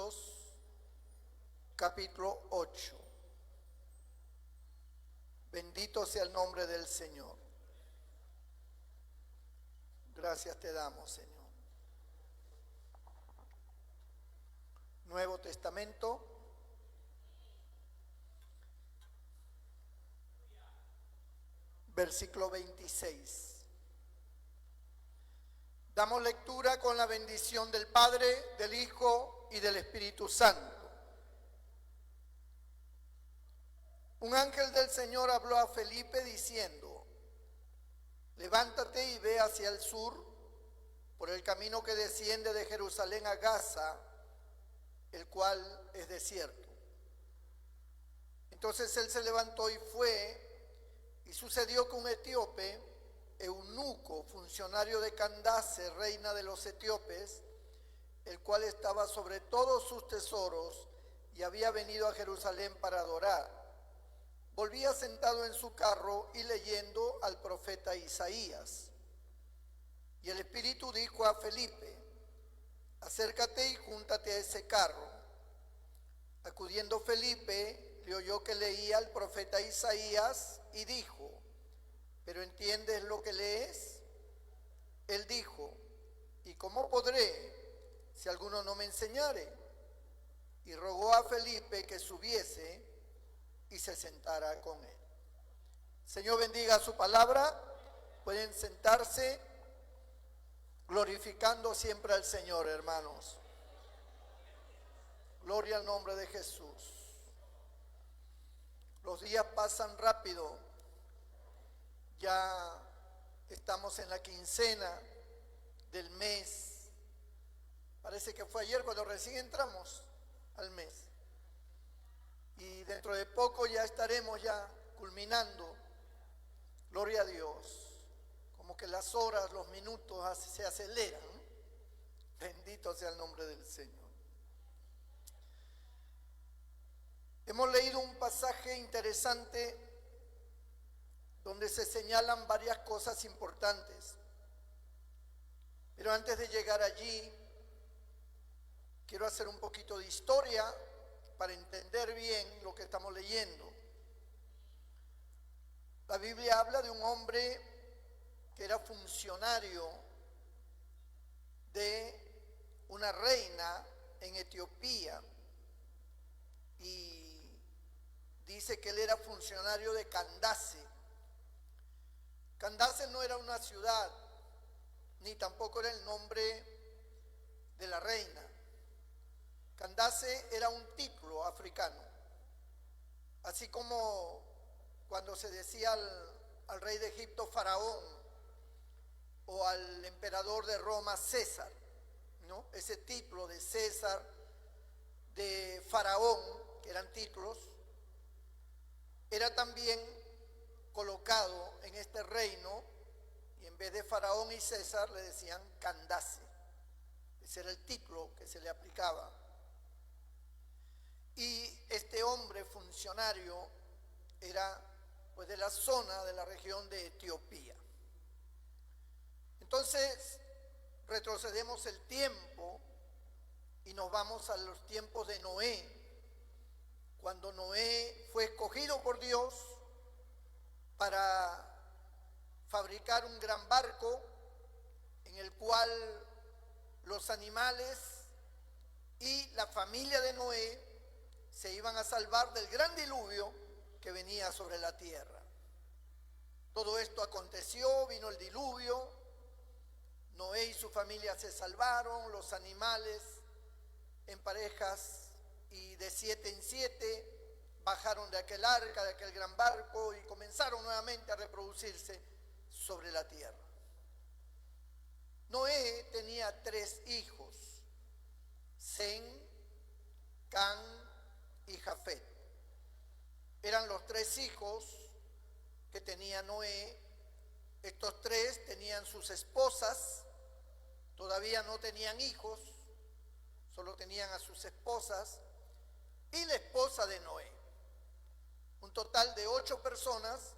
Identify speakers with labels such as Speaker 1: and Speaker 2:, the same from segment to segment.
Speaker 1: Santos, capítulo 8. Bendito sea el nombre del Señor. Gracias te damos, Señor. Nuevo Testamento, versículo 26. Damos lectura con la bendición del Padre, del Hijo y del Espíritu Santo. Un ángel del Señor habló a Felipe diciendo: levántate y ve hacia el sur, por el camino que desciende de Jerusalén a Gaza, el cual es desierto. Entonces él se levantó y fue, y sucedió que un etíope, eunuco, funcionario de Candace, reina de los etíopes, el cual estaba sobre todos sus tesoros y había venido a Jerusalén para adorar, volvía sentado en su carro y leyendo al profeta Isaías. Y el Espíritu dijo a Felipe: acércate y júntate a ese carro. Acudiendo Felipe, le oyó que leía al profeta Isaías y dijo: ¿pero entiendes lo que lees? Él dijo: ¿y cómo podré si alguno no me enseñare? Y rogó a Felipe que subiese y se sentara con él. Señor, bendiga su palabra. Pueden sentarse, glorificando siempre al Señor, hermanos. Gloria al nombre de Jesús. Los días pasan rápido. Ya estamos en la quincena del mes. Parece que fue ayer cuando recién entramos al mes. Y dentro de poco ya estaremos ya culminando. Gloria a Dios. Como que las horas, los minutos se aceleran. Bendito sea el nombre del Señor. Hemos leído un pasaje interesante donde se señalan varias cosas importantes. Pero antes de llegar allí, quiero hacer un poquito de historia para entender bien lo que estamos leyendo. La Biblia habla de un hombre que era funcionario de una reina en Etiopía y dice que él era funcionario de Candace. Candace no era una ciudad, ni tampoco era el nombre de la reina. Candace era un título africano, así como cuando se decía al rey de Egipto Faraón o al emperador de Roma César, ¿no? Ese título de César, de Faraón, que eran títulos, era también colocado en este reino, y en vez de Faraón y César le decían Candace. Ese era el título que se le aplicaba. Y este hombre funcionario era pues de la zona de la región de Etiopía. Entonces retrocedemos el tiempo y nos vamos a los tiempos de Noé, cuando Noé fue escogido por Dios para fabricar un gran barco en el cual los animales y la familia de Noé se iban a salvar del gran diluvio que venía sobre la tierra. Todo esto aconteció, vino el diluvio, Noé y su familia se salvaron, los animales en parejas y de 7 en 7 bajaron de aquel arca, de aquel gran barco, y comenzaron nuevamente a reproducirse sobre la tierra. Noé tenía 3 hijos, Sem, Can y Jafet. Eran los 3 hijos que tenía Noé. Estos 3 tenían sus esposas, todavía no tenían hijos, solo tenían a sus esposas y la esposa de Noé. Un total de 8 personas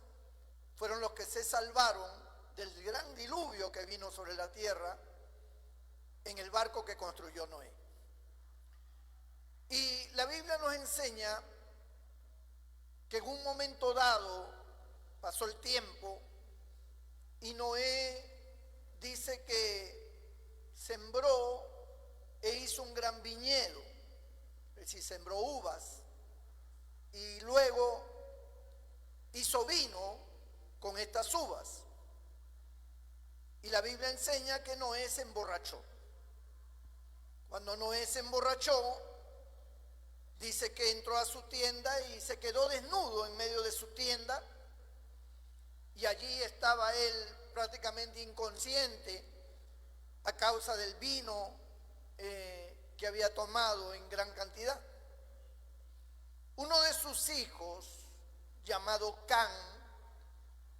Speaker 1: fueron los que se salvaron del gran diluvio que vino sobre la tierra en el barco que construyó Noé. enseña que en un momento dado pasó el tiempo y Noé dice que sembró e hizo un gran viñedo, es decir, sembró uvas y luego hizo vino con estas uvas. Y la Biblia enseña que Noé se emborrachó. Cuando Noé se emborrachó, dice que entró a su tienda y se quedó desnudo en medio de su tienda. Y allí estaba él prácticamente inconsciente a causa del vino que había tomado en gran cantidad. Uno de sus hijos, llamado Can,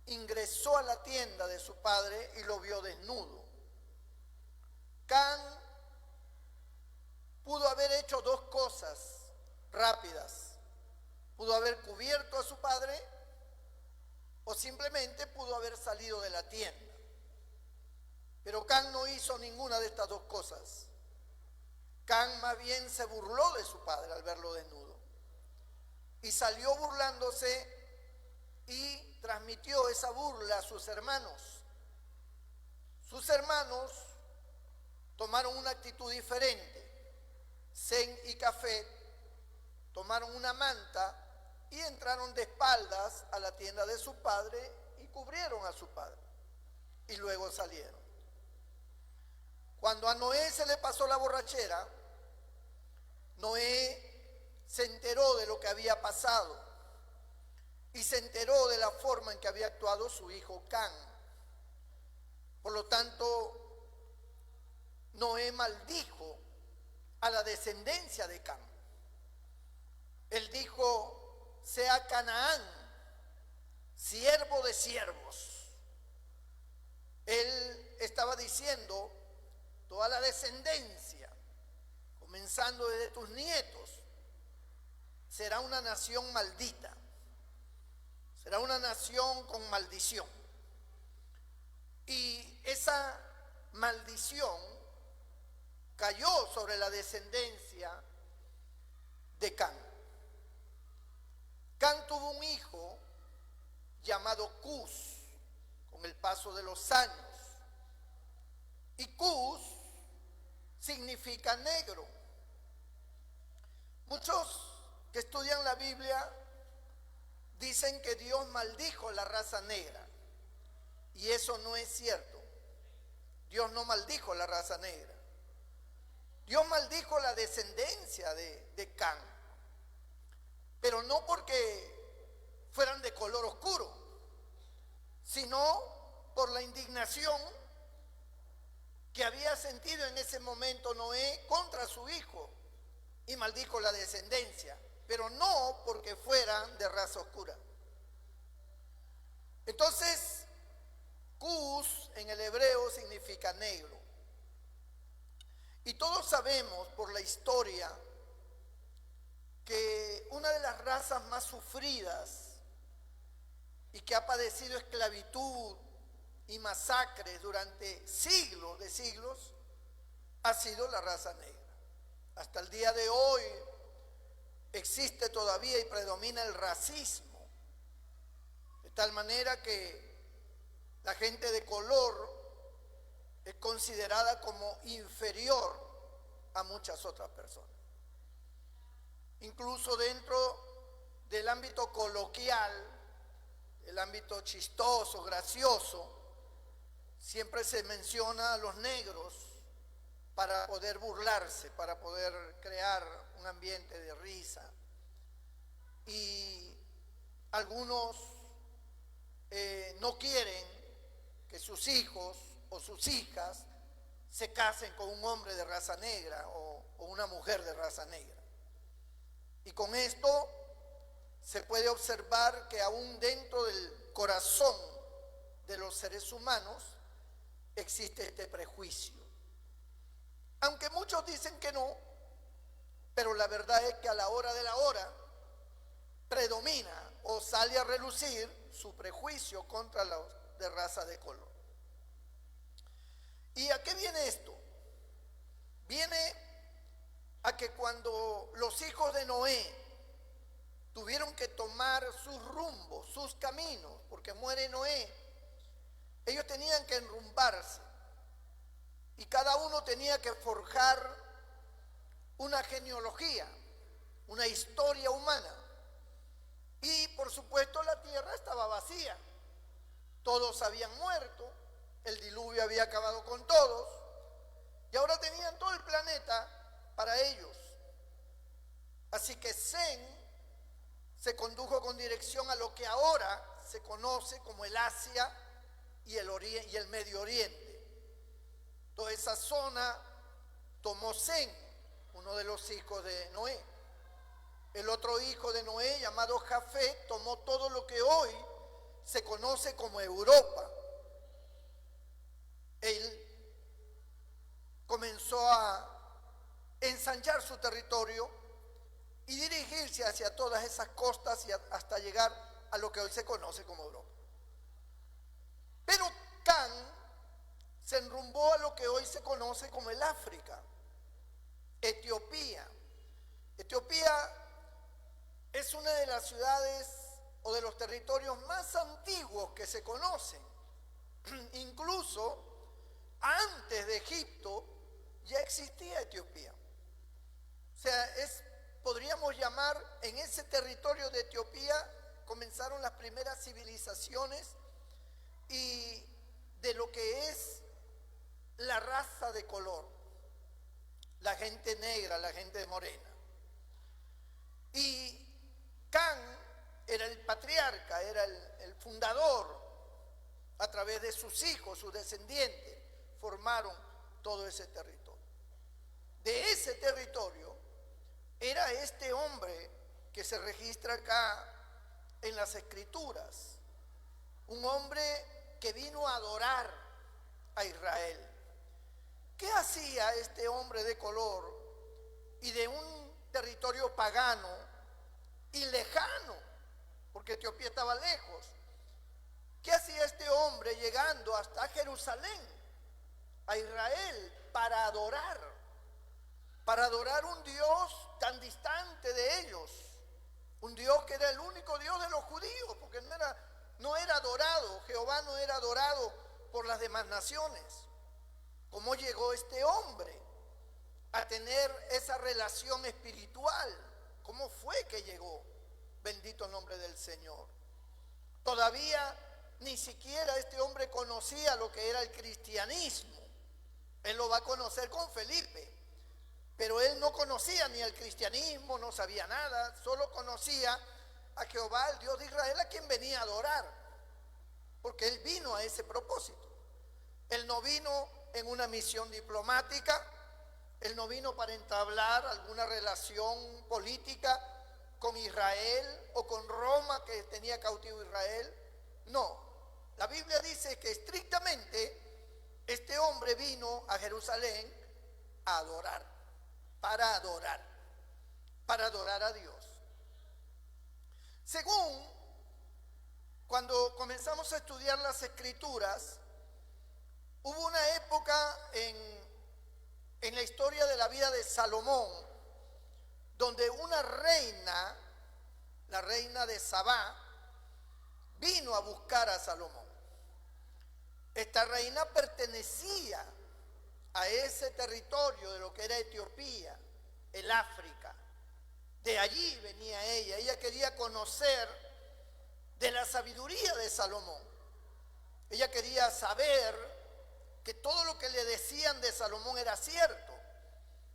Speaker 1: ingresó a la tienda de su padre y lo vio desnudo. Can pudo haber hecho dos cosas rápidas. Pudo haber cubierto a su padre o simplemente pudo haber salido de la tienda. Pero Can no hizo ninguna de estas dos cosas. Can más bien se burló de su padre al verlo desnudo y salió burlándose y transmitió esa burla a sus hermanos. Sus hermanos tomaron una actitud diferente. Sem y Jafet tomaron una manta y entraron de espaldas a la tienda de su padre y cubrieron a su padre y luego salieron. Cuando a Noé se le pasó la borrachera, Noé se enteró de lo que había pasado y se enteró de la forma en que había actuado su hijo Can. Por lo tanto, Noé maldijo a la descendencia de Can. Él dijo: sea Canaán siervo de siervos. Él estaba diciendo: toda la descendencia, comenzando desde tus nietos, será una nación maldita, será una nación con maldición. Y esa maldición cayó sobre la descendencia de Can. Can tuvo un hijo llamado Cus con el paso de los años. Y Cus significa negro. Muchos que estudian la Biblia dicen que Dios maldijo la raza negra. Y eso no es cierto. Dios no maldijo la raza negra. Dios maldijo la descendencia de Can, pero no porque fueran de color oscuro, sino por la indignación que había sentido en ese momento Noé contra su hijo y maldijo la descendencia, pero no porque fueran de raza oscura. Entonces, Cus en el hebreo significa negro. Y todos sabemos por la historia que una de las razas más sufridas y que ha padecido esclavitud y masacres durante siglos de siglos ha sido la raza negra. Hasta el día de hoy existe todavía y predomina el racismo, de tal manera que la gente de color es considerada como inferior a muchas otras personas. Incluso dentro del ámbito coloquial, el ámbito chistoso, gracioso, siempre se menciona a los negros para poder burlarse, para poder crear un ambiente de risa. Y algunos no quieren que sus hijos o sus hijas se casen con un hombre de raza negra o una mujer de raza negra. Y con esto se puede observar que aún dentro del corazón de los seres humanos existe este prejuicio. Aunque muchos dicen que no, pero la verdad es que a la hora de la hora predomina o sale a relucir su prejuicio contra los de raza de color. ¿Y a qué viene esto? Viene a que cuando los hijos de Noé tuvieron que tomar sus rumbos, sus caminos, porque muere Noé. Ellos tenían que enrumbarse y cada uno tenía que forjar una genealogía, una historia humana. Y por supuesto la tierra estaba vacía, todos habían muerto, el diluvio había acabado con todos y ahora tenían todo el planeta para ellos. Así que Sem se condujo con dirección a lo que ahora se conoce como el Asia y el Medio Oriente. Toda esa zona tomó Sem, uno de los hijos de Noé. El otro hijo de Noé, llamado Jafet, tomó todo lo que hoy se conoce como Europa. Él comenzó a ensanchar su territorio y dirigirse hacia todas esas costas y hasta llegar a lo que hoy se conoce como Europa. Pero Cam se enrumbó a lo que hoy se conoce como el África, Etiopía. Etiopía es una de las ciudades o de los territorios más antiguos que se conocen. Incluso antes de Egipto ya existía Etiopía. O sea, podríamos llamar, en ese territorio de Etiopía comenzaron las primeras civilizaciones y de lo que es la raza de color, la gente negra, la gente morena. Y Cam era el patriarca, era el fundador. A través de sus hijos, sus descendientes, formaron todo ese territorio. De ese territorio era este hombre que se registra acá en las Escrituras, un hombre que vino a adorar a Israel. ¿Qué hacía este hombre de color y de un territorio pagano y lejano? Porque Etiopía estaba lejos. ¿Qué hacía este hombre llegando hasta Jerusalén, a Israel, para adorar un Dios tan distante de ellos? Un Dios que era el único Dios de los judíos, porque no era adorado, Jehová no era adorado por las demás naciones. ¿Cómo llegó este hombre a tener esa relación espiritual? ¿Cómo fue que llegó? Bendito el nombre del Señor. Todavía ni siquiera este hombre conocía lo que era el cristianismo. Él lo va a conocer con Felipe, pero él no conocía ni el cristianismo, no sabía nada, solo conocía a Jehová, el Dios de Israel, a quien venía a adorar, porque él vino a ese propósito. Él no vino en una misión diplomática, él no vino para entablar alguna relación política con Israel o con Roma, que tenía cautivo Israel. No, la Biblia dice que estrictamente este hombre vino a Jerusalén a adorar, para adorar a Dios. Según cuando comenzamos a estudiar las Escrituras, hubo una época en la historia de la vida de Salomón, donde una reina, la reina de Sabá, vino a buscar a Salomón. Esta reina pertenecía a ese territorio de lo que era Etiopía, el África. De allí venía ella. Ella quería conocer de la sabiduría de Salomón. Ella quería saber que todo lo que le decían de Salomón era cierto,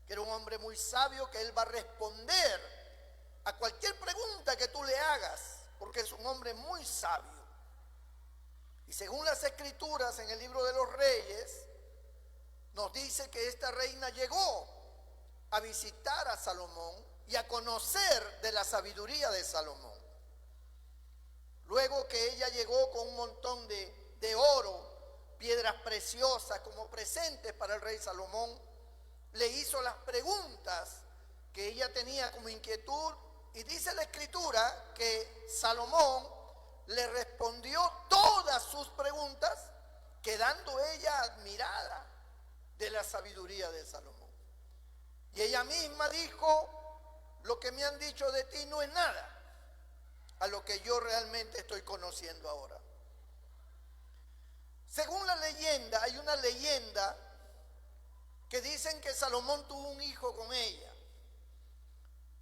Speaker 1: que era un hombre muy sabio, que él va a responder a cualquier pregunta que tú le hagas, porque es un hombre muy sabio. Y según las Escrituras en el libro de los Reyes, nos dice que esta reina llegó a visitar a Salomón y a conocer de la sabiduría de Salomón. Luego que ella llegó con un montón de oro, piedras preciosas como presentes para el rey Salomón, le hizo las preguntas que ella tenía como inquietud, y dice la Escritura que Salomón le respondió todas sus preguntas, quedando ella admirada de la sabiduría de Salomón. Y ella misma dijo: lo que me han dicho de ti no es nada, a lo que yo realmente estoy conociendo ahora. Según la leyenda, hay una leyenda que dicen que Salomón tuvo un hijo con ella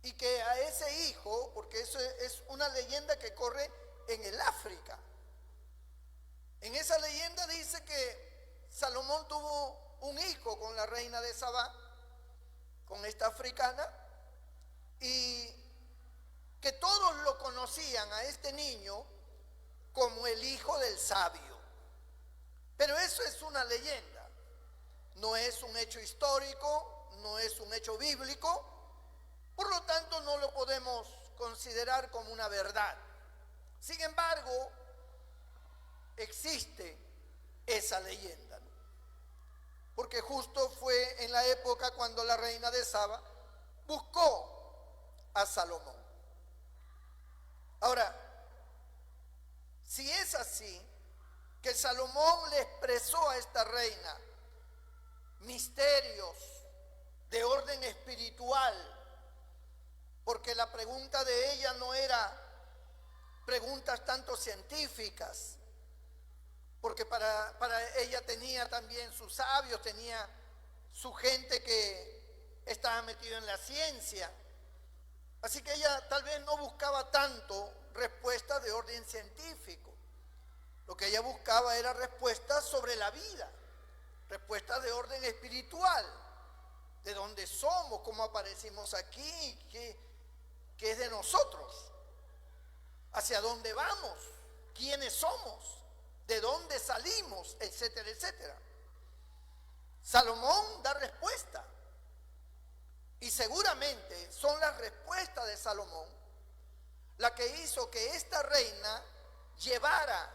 Speaker 1: y que a ese hijo, porque eso es una leyenda que corre en el África, en esa leyenda dice que Salomón tuvo un hijo con la reina de Sabá, con esta africana, y que todos lo conocían a este niño como el hijo del sabio. Pero eso es una leyenda, no es un hecho histórico, no es un hecho bíblico, por lo tanto no lo podemos considerar como una verdad. Sin embargo, existe esa leyenda, ¿no? Porque justo fue en la época cuando la reina de Saba buscó a Salomón. Ahora, si es así, que Salomón le expresó a esta reina misterios de orden espiritual, porque la pregunta de ella no era preguntas tanto científicas, porque para ella tenía también sus sabios, tenía su gente que estaba metida en la ciencia. Así que ella tal vez no buscaba tanto respuestas de orden científico. Lo que ella buscaba era respuestas sobre la vida, respuestas de orden espiritual, de dónde somos, cómo aparecimos aquí, qué es de nosotros, hacia dónde vamos, quiénes somos, de dónde salimos, etcétera, etcétera. Salomón da respuesta. Y seguramente son las respuestas de Salomón la que hizo que esta reina llevara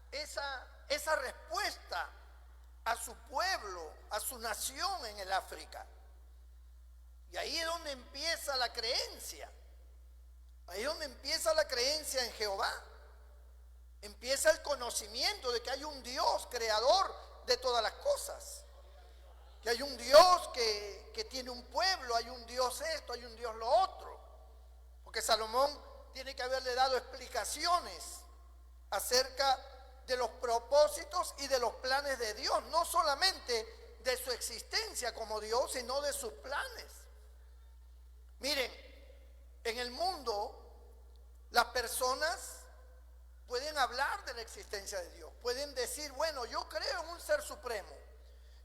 Speaker 1: esa respuesta a su pueblo, a su nación en el África. Y ahí es donde empieza la creencia. Ahí es donde empieza la creencia en Jehová. Empieza el conocimiento de que hay un Dios creador de todas las cosas. Que hay un Dios que tiene un pueblo, hay un Dios esto, hay un Dios lo otro. Porque Salomón tiene que haberle dado explicaciones acerca de los propósitos y de los planes de Dios, no solamente de su existencia como Dios, sino de sus planes. Miren, en el mundo las personas pueden hablar de la existencia de Dios, pueden decir, bueno, yo creo en un ser supremo,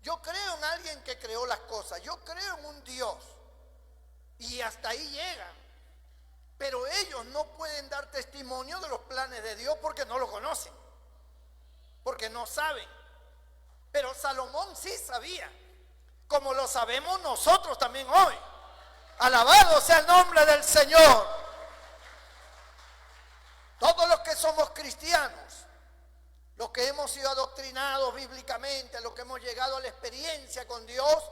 Speaker 1: yo creo en alguien que creó las cosas, yo creo en un Dios, y hasta ahí llegan. Pero ellos no pueden dar testimonio de los planes de Dios porque no lo conocen, porque no saben. Pero Salomón sí sabía, como lo sabemos nosotros también hoy. Alabado sea el nombre del Señor. Todos los que somos cristianos, los que hemos sido adoctrinados bíblicamente, los que hemos llegado a la experiencia con Dios,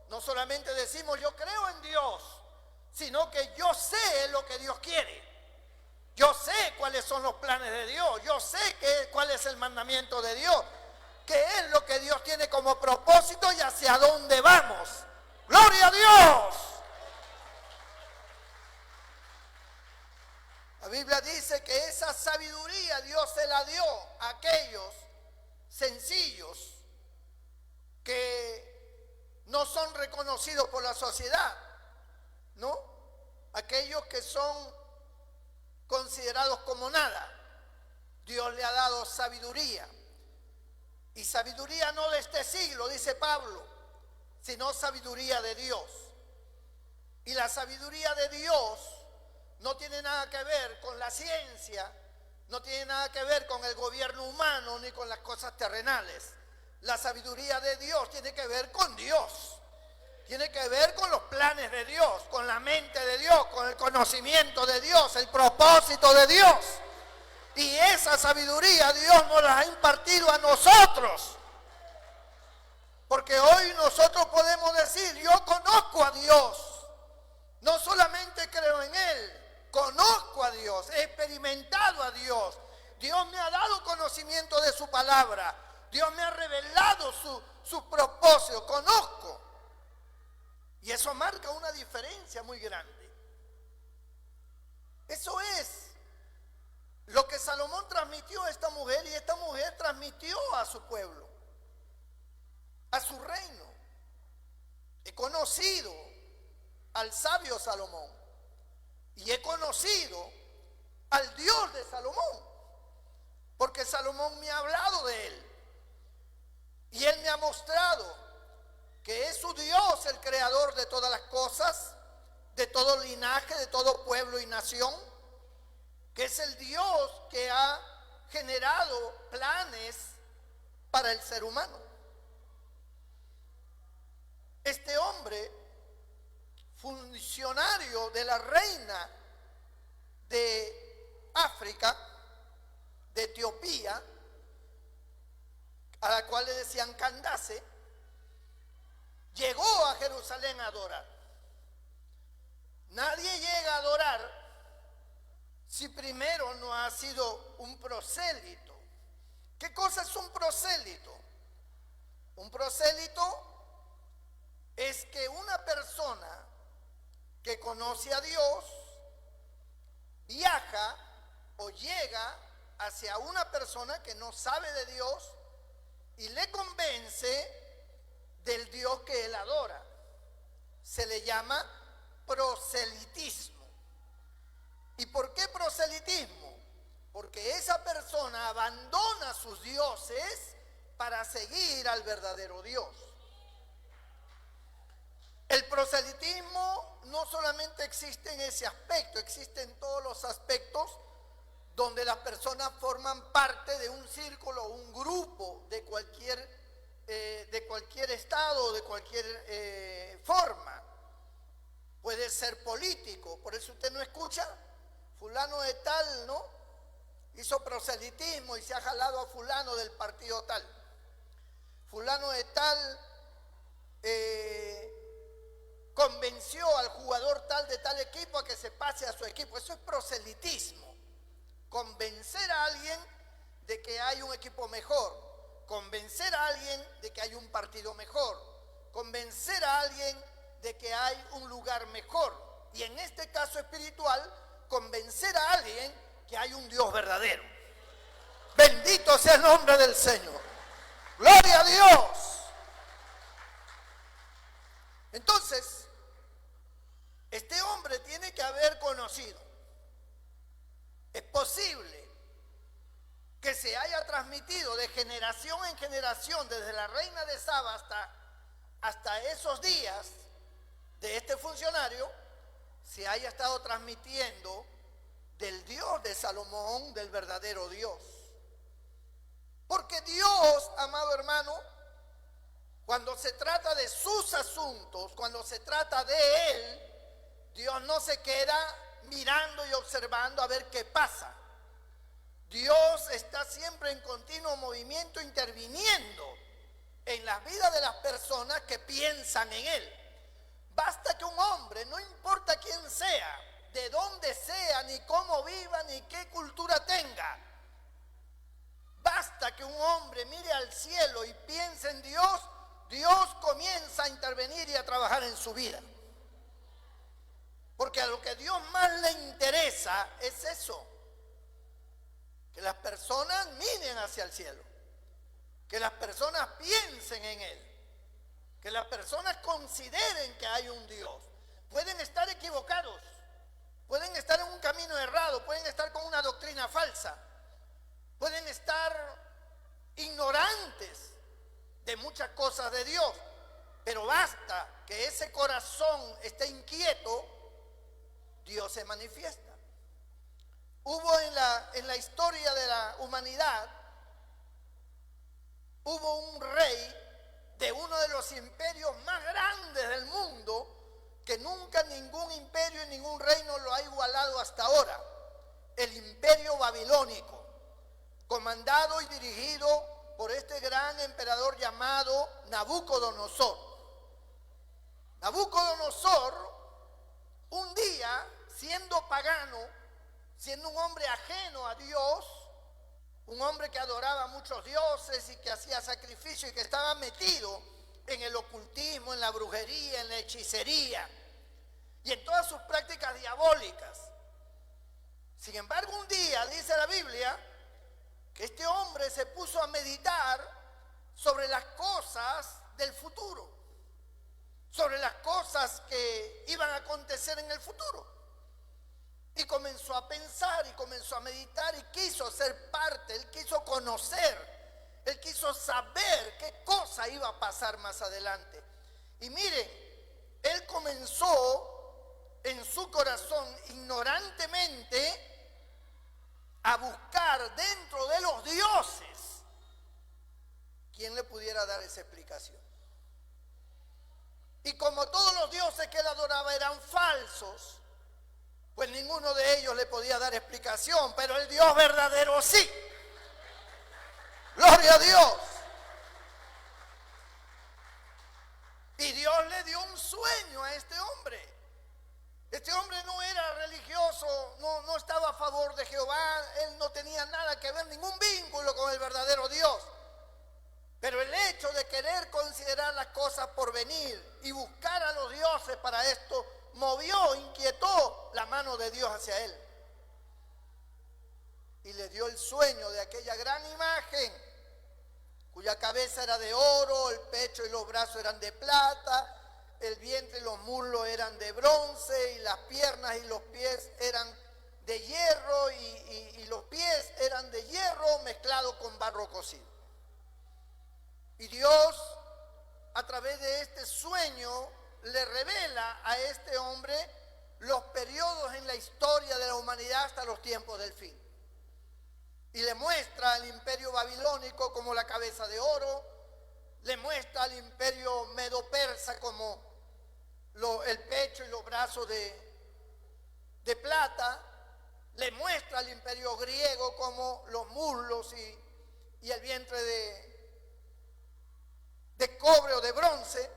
Speaker 1: no solamente decimos yo creo en Dios, sino que yo sé lo que Dios quiere. Yo sé cuáles son los planes de Dios. Yo sé cuál es el mandamiento de Dios. Qué es lo que Dios tiene como propósito y hacia dónde vamos. ¡Gloria a Dios! La Biblia dice que esa sabiduría Dios se la dio a aquellos sencillos que no son reconocidos por la sociedad, ¿no? Aquellos que son considerados como nada. Dios le ha dado sabiduría. Y sabiduría no de este siglo, dice Pablo, sino sabiduría de Dios. Y la sabiduría de Dios no tiene nada que ver con la ciencia, no tiene nada que ver con el gobierno humano ni con las cosas terrenales. La sabiduría de Dios tiene que ver con Dios. Tiene que ver con los planes de Dios, con la mente de Dios, con el conocimiento de Dios, el propósito de Dios. Y esa sabiduría Dios nos la ha impartido a nosotros. Porque hoy nosotros podemos decir, yo conozco a Dios. No solamente creo en Él, conozco a Dios, he experimentado a Dios. Dios me ha dado conocimiento de su palabra. Dios me ha revelado su propósito, conozco. Y eso marca una diferencia muy grande. Es transmitió a su pueblo, a su reino. He conocido al sabio Salomón y he conocido al Dios de Salomón, porque Salomón me ha hablado de él y él me ha mostrado que es su Dios el creador de todas las cosas, de todo linaje, de todo pueblo y nación, que es el Dios que ha generado planes para el ser humano. Este hombre, funcionario de la reina de África, de Etiopía, a la cual le decían Candace, llegó a Jerusalén a adorar. Nadie llega a adorar si primero no ha sido un prosélito. ¿Qué cosa es un prosélito? Un prosélito es que una persona que conoce a Dios viaja o llega hacia una persona que no sabe de Dios y le convence del Dios que él adora. Se le llama proselitismo. ¿Y por qué proselitismo? Porque esa persona abandona sus dioses para seguir al verdadero Dios. El proselitismo no solamente existe en ese aspecto, existe en todos los aspectos donde las personas forman parte de un círculo, un grupo de cualquier estado, de cualquier forma. Puede ser político, por eso usted no escucha, fulano de tal, ¿no? Hizo proselitismo y se ha jalado a fulano del partido tal. Fulano de tal convenció al jugador tal de tal equipo a que se pase a su equipo. Eso es proselitismo. Convencer a alguien de que hay un equipo mejor, convencer a alguien de que hay un partido mejor, convencer a alguien de que hay un lugar mejor, y en este caso espiritual, convencer a alguien que hay un Dios verdadero. Bendito sea el nombre del Señor. Gloria a Dios. Entonces, este hombre tiene que haber conocido. Es posible que se haya transmitido de generación en generación, desde la reina de Saba hasta esos días de este funcionario, se haya estado transmitiendo del Dios de Salomón, del verdadero Dios. Porque Dios, amado hermano, cuando se trata de sus asuntos, cuando se trata de Él, Dios no se queda mirando y observando a ver qué pasa. Dios está siempre en continuo movimiento, interviniendo en las vidas de las personas que piensan en Él. Basta que un hombre, no importa quién sea, de dónde sea, ni cómo viva, ni qué cultura tenga, basta que un hombre mire al cielo y piense en Dios, Dios comienza a intervenir y a trabajar en su vida. Porque a lo que a Dios más le interesa es eso, que las personas miren hacia el cielo, que las personas piensen en Él, que las personas consideren que hay un Dios. Pueden estar equivocados, pueden estar en un camino errado, pueden estar con una doctrina falsa, pueden estar ignorantes de muchas cosas de Dios, pero basta que ese corazón esté inquieto, Dios se manifiesta. Hubo en la historia de la humanidad, hubo un rey de uno de los imperios más grandes del mundo, que nunca ningún imperio y ningún reino lo ha igualado hasta ahora, el imperio babilónico, comandado y dirigido por este gran emperador llamado Nabucodonosor. Nabucodonosor, un día, siendo pagano, siendo un hombre ajeno a Dios, un hombre que adoraba a muchos dioses y que hacía sacrificio y que estaba metido en el ocultismo, en la brujería, en la hechicería y en todas sus prácticas diabólicas. Sin embargo, un día, dice la Biblia, que este hombre se puso a meditar sobre las cosas del futuro, sobre las cosas que iban a acontecer en el futuro. Y comenzó a pensar y comenzó a meditar y quiso ser parte, él quiso conocer, él quiso saber qué cosa iba a pasar más adelante. Y miren, él comenzó en su corazón ignorantemente a buscar dentro de los dioses quién le pudiera dar esa explicación. Y como todos los dioses que él adoraba eran falsos, pues ninguno de ellos le podía dar explicación, pero el Dios verdadero sí. Gloria a Dios. Y Dios le dio un sueño a este hombre. Este hombre no era religioso, no estaba a favor de Jehová, él no tenía nada que ver, ningún vínculo con el verdadero Dios. Pero el hecho de querer considerar las cosas por venir y buscar a los dioses para esto, movió, inquietó la mano de Dios hacia él. Y le dio el sueño de aquella gran imagen, cuya cabeza era de oro, el pecho y los brazos eran de plata, el vientre y los muslos eran de bronce, y las piernas y los pies eran de hierro, y los pies eran de hierro mezclado con barro cocido. Y Dios, a través de este sueño, le revela a este hombre los periodos en la historia de la humanidad hasta los tiempos del fin. Y le muestra al imperio babilónico como la cabeza de oro, le muestra al imperio medo-persa como el pecho y los brazos de plata, le muestra al imperio griego como los muslos y el vientre de cobre o de bronce,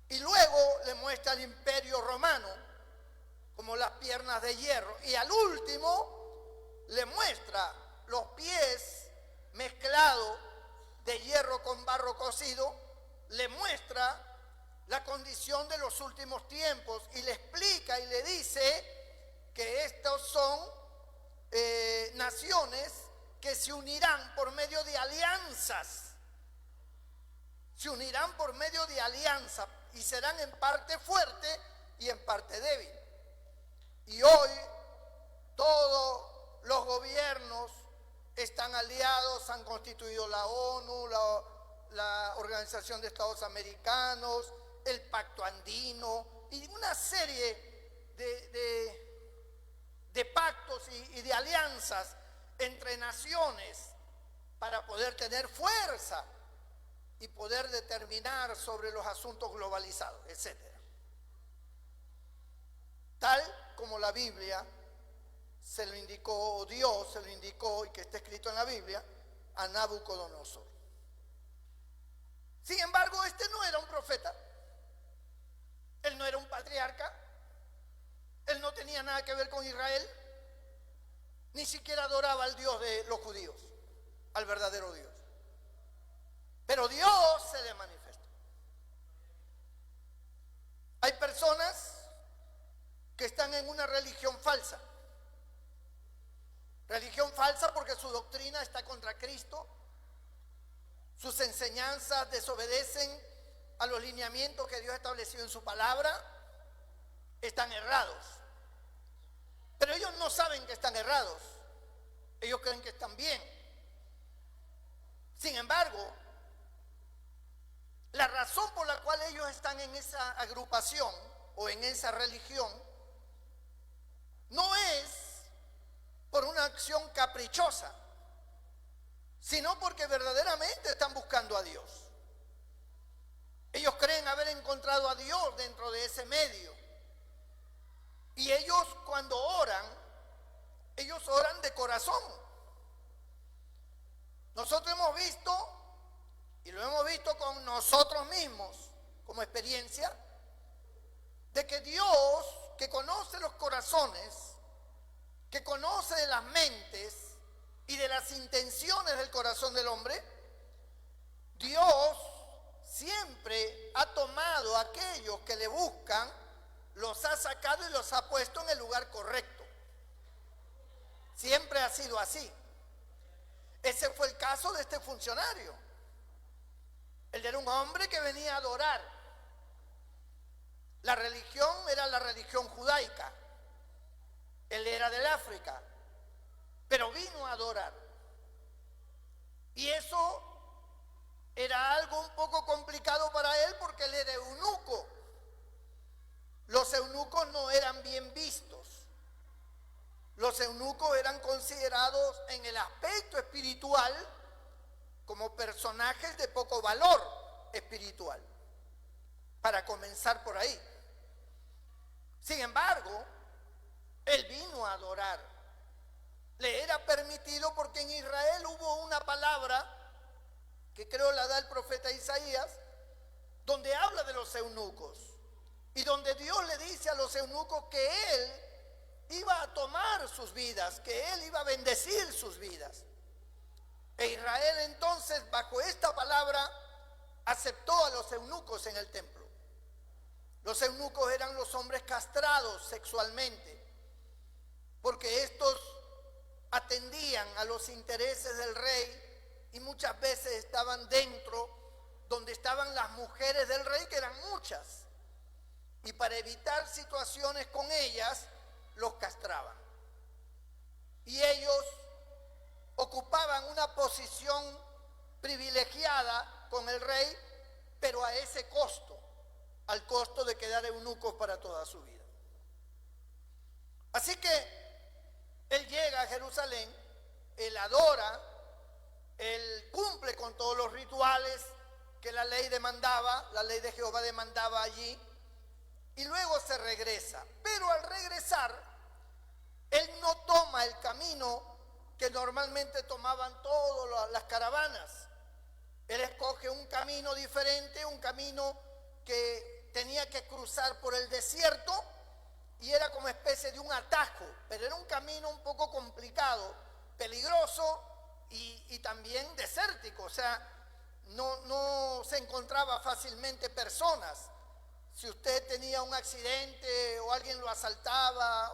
Speaker 1: y luego le muestra al imperio romano como las piernas de hierro, y al último le muestra los pies mezclados de hierro con barro cocido, le muestra la condición de los últimos tiempos y le explica y le dice que estos son naciones que se unirán por medio de alianzas. Se unirán por medio de alianza y serán en parte fuerte y en parte débil. Y hoy todos los gobiernos están aliados, han constituido la ONU, la Organización de Estados Americanos, el Pacto Andino y una serie de pactos y de alianzas entre naciones para poder tener fuerza y poder determinar sobre los asuntos globalizados, etc. Tal como la Biblia se lo indicó, Dios se lo indicó, y que está escrito en la Biblia, a Nabucodonosor. Sin embargo, este no era un profeta, él no era un patriarca, él no tenía nada que ver con Israel, ni siquiera adoraba al Dios de los judíos, al verdadero Dios. Pero Dios se le manifestó. Hay personas que están en una religión falsa. Religión falsa porque su doctrina está contra Cristo, sus enseñanzas desobedecen a los lineamientos que Dios ha establecido en su palabra, están errados. Pero ellos no saben que están errados, ellos creen que están bien. Sin embargo, la razón por la cual ellos están en esa agrupación o en esa religión no es por una acción caprichosa, sino porque verdaderamente están buscando a Dios. Ellos creen haber encontrado a Dios dentro de ese medio. Y ellos cuando oran, ellos oran de corazón. Nosotros hemos visto, y lo hemos visto con nosotros mismos como experiencia, de que Dios, que conoce los corazones, que conoce de las mentes y de las intenciones del corazón del hombre, Dios siempre ha tomado a aquellos que le buscan, los ha sacado y los ha puesto en el lugar correcto. Siempre ha sido así. Ese fue el caso de este funcionario. Él era un hombre que venía a adorar. La religión era la religión judaica. Él era del África, pero vino a adorar. Y eso era algo un poco complicado para él porque él era eunuco. Los eunucos no eran bien vistos. Los eunucos eran considerados en el aspecto espiritual como personajes de poco valor espiritual, para comenzar por ahí. Sin embargo, él vino a adorar. Le era permitido porque en Israel hubo una palabra que creo la da el profeta Isaías, donde habla de los eunucos y donde Dios le dice a los eunucos que él iba a tomar sus vidas, que él iba a bendecir sus vidas. E Israel entonces, bajo esta palabra, aceptó a los eunucos en el templo. Los eunucos eran los hombres castrados sexualmente, porque estos atendían a los intereses del rey y muchas veces estaban dentro donde estaban las mujeres del rey, que eran muchas, y para evitar situaciones con ellas, los castraban. Y ellos ocupaban una posición privilegiada con el rey, pero a ese costo, al costo de quedar eunucos para toda su vida. Así que él llega a Jerusalén, él adora, él cumple con todos los rituales que la ley demandaba, la ley de Jehová demandaba allí, y luego se regresa. Pero al regresar, él no toma el camino que normalmente tomaban todas las caravanas. Él escoge un camino diferente, un camino que tenía que cruzar por el desierto y era como especie de un atajo, pero era un camino un poco complicado, peligroso y también desértico, o sea, no se encontraba fácilmente personas. Si usted tenía un accidente o alguien lo asaltaba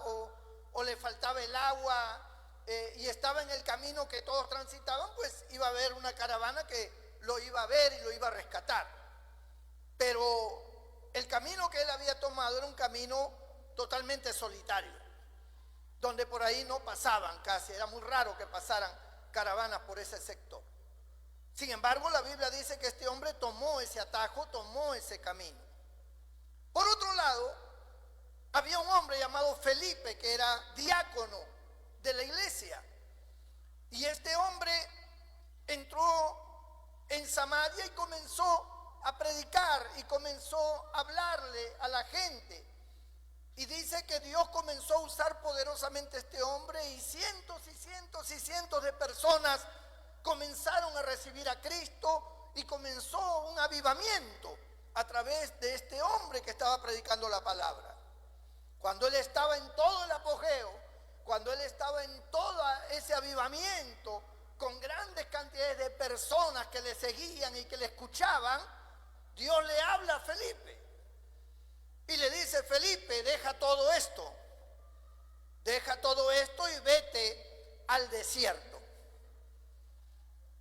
Speaker 1: o le faltaba el agua y estaba en el camino que todos transitaban, pues iba a haber una caravana que lo iba a ver y lo iba a rescatar. Pero el camino que él había tomado era un camino totalmente solitario, donde por ahí no pasaban casi, era muy raro que pasaran caravanas por ese sector. Sin embargo, la Biblia dice que este hombre tomó ese atajo, tomó ese camino. Por otro lado, había un hombre llamado Felipe, que era diácono de la iglesia, y este hombre entró en Samaria y comenzó a predicar y comenzó a hablarle a la gente. Y dice que Dios comenzó a usar poderosamente a este hombre y cientos y cientos y cientos de personas comenzaron a recibir a Cristo y comenzó un avivamiento a través de este hombre que estaba predicando la palabra. Cuando él estaba en todo el apogeo, cuando él estaba en todo ese avivamiento, con grandes cantidades de personas que le seguían y que le escuchaban, Dios le habla a Felipe y le dice: Felipe, deja todo esto y vete al desierto.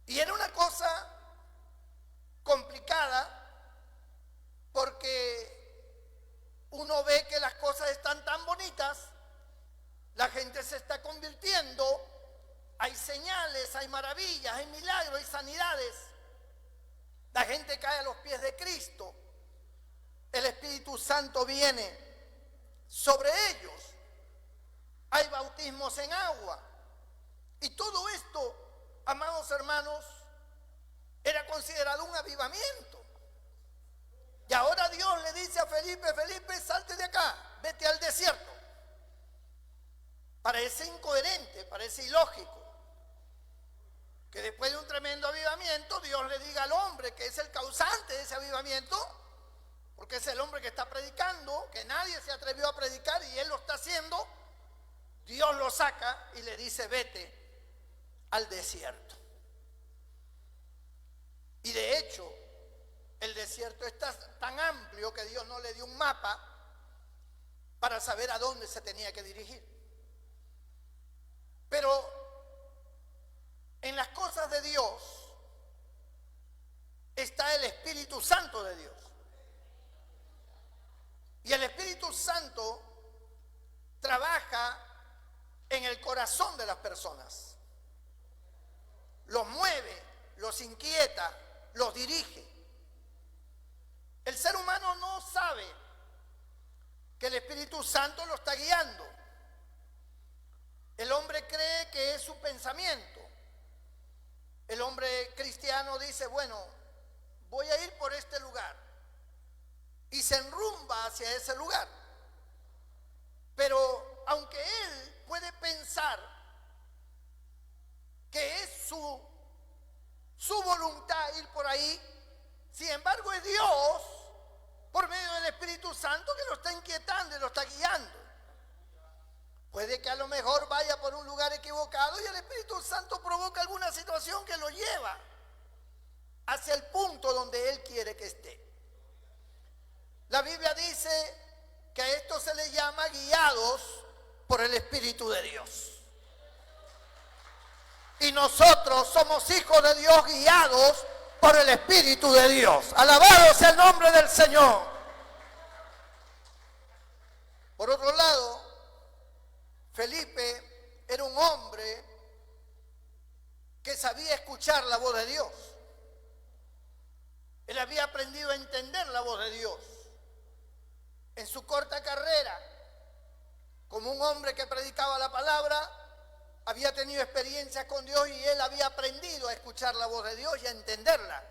Speaker 1: Y era una cosa complicada porque uno ve que las cosas están tan bonitas, la gente se está convirtiendo, hay señales, hay maravillas, hay milagros, hay sanidades, la gente cae a los pies de Cristo, el Espíritu Santo viene sobre ellos, hay bautismos en agua, y todo esto, amados hermanos, era considerado un avivamiento. Y ahora Dios le dice a Felipe: Felipe, salte de acá, vete al desierto. Parece incoherente, parece ilógico que después de un tremendo avivamiento Dios le diga al hombre que es el causante de ese avivamiento, porque es el hombre que está predicando, que nadie se atrevió a predicar y él lo está haciendo. Dios lo saca y le dice: vete al desierto. Y de hecho, el desierto está tan amplio que Dios no le dio un mapa para saber a dónde se tenía que dirigir. Pero en las cosas corazón de las personas. Los mueve, los inquieta, los dirige. El ser humano no sabe que el Espíritu Santo lo está guiando. El hombre cree que es su pensamiento. El hombre cristiano dice, bueno, voy a ir por este lugar. Y se enrumba hacia ese lugar. Pero aunque él puede pensar que es su voluntad ir por ahí, sin embargo es Dios, por medio del Espíritu Santo, que lo está inquietando y lo está guiando. Puede que a lo mejor vaya por un lugar equivocado y el Espíritu Santo provoca alguna situación que lo lleva hacia el punto donde Él quiere que esté. La Biblia dice que a esto se le llama guiados por el Espíritu de Dios. Y nosotros somos hijos de Dios guiados por el Espíritu de Dios. Alabado sea el nombre del Señor. Por otro lado, Felipe era un hombre que sabía escuchar la voz de Dios. Él había aprendido a entender la voz de Dios. En su corta carrera, como un hombre que predicaba la palabra, había tenido experiencias con Dios y él había aprendido a escuchar la voz de Dios y a entenderla.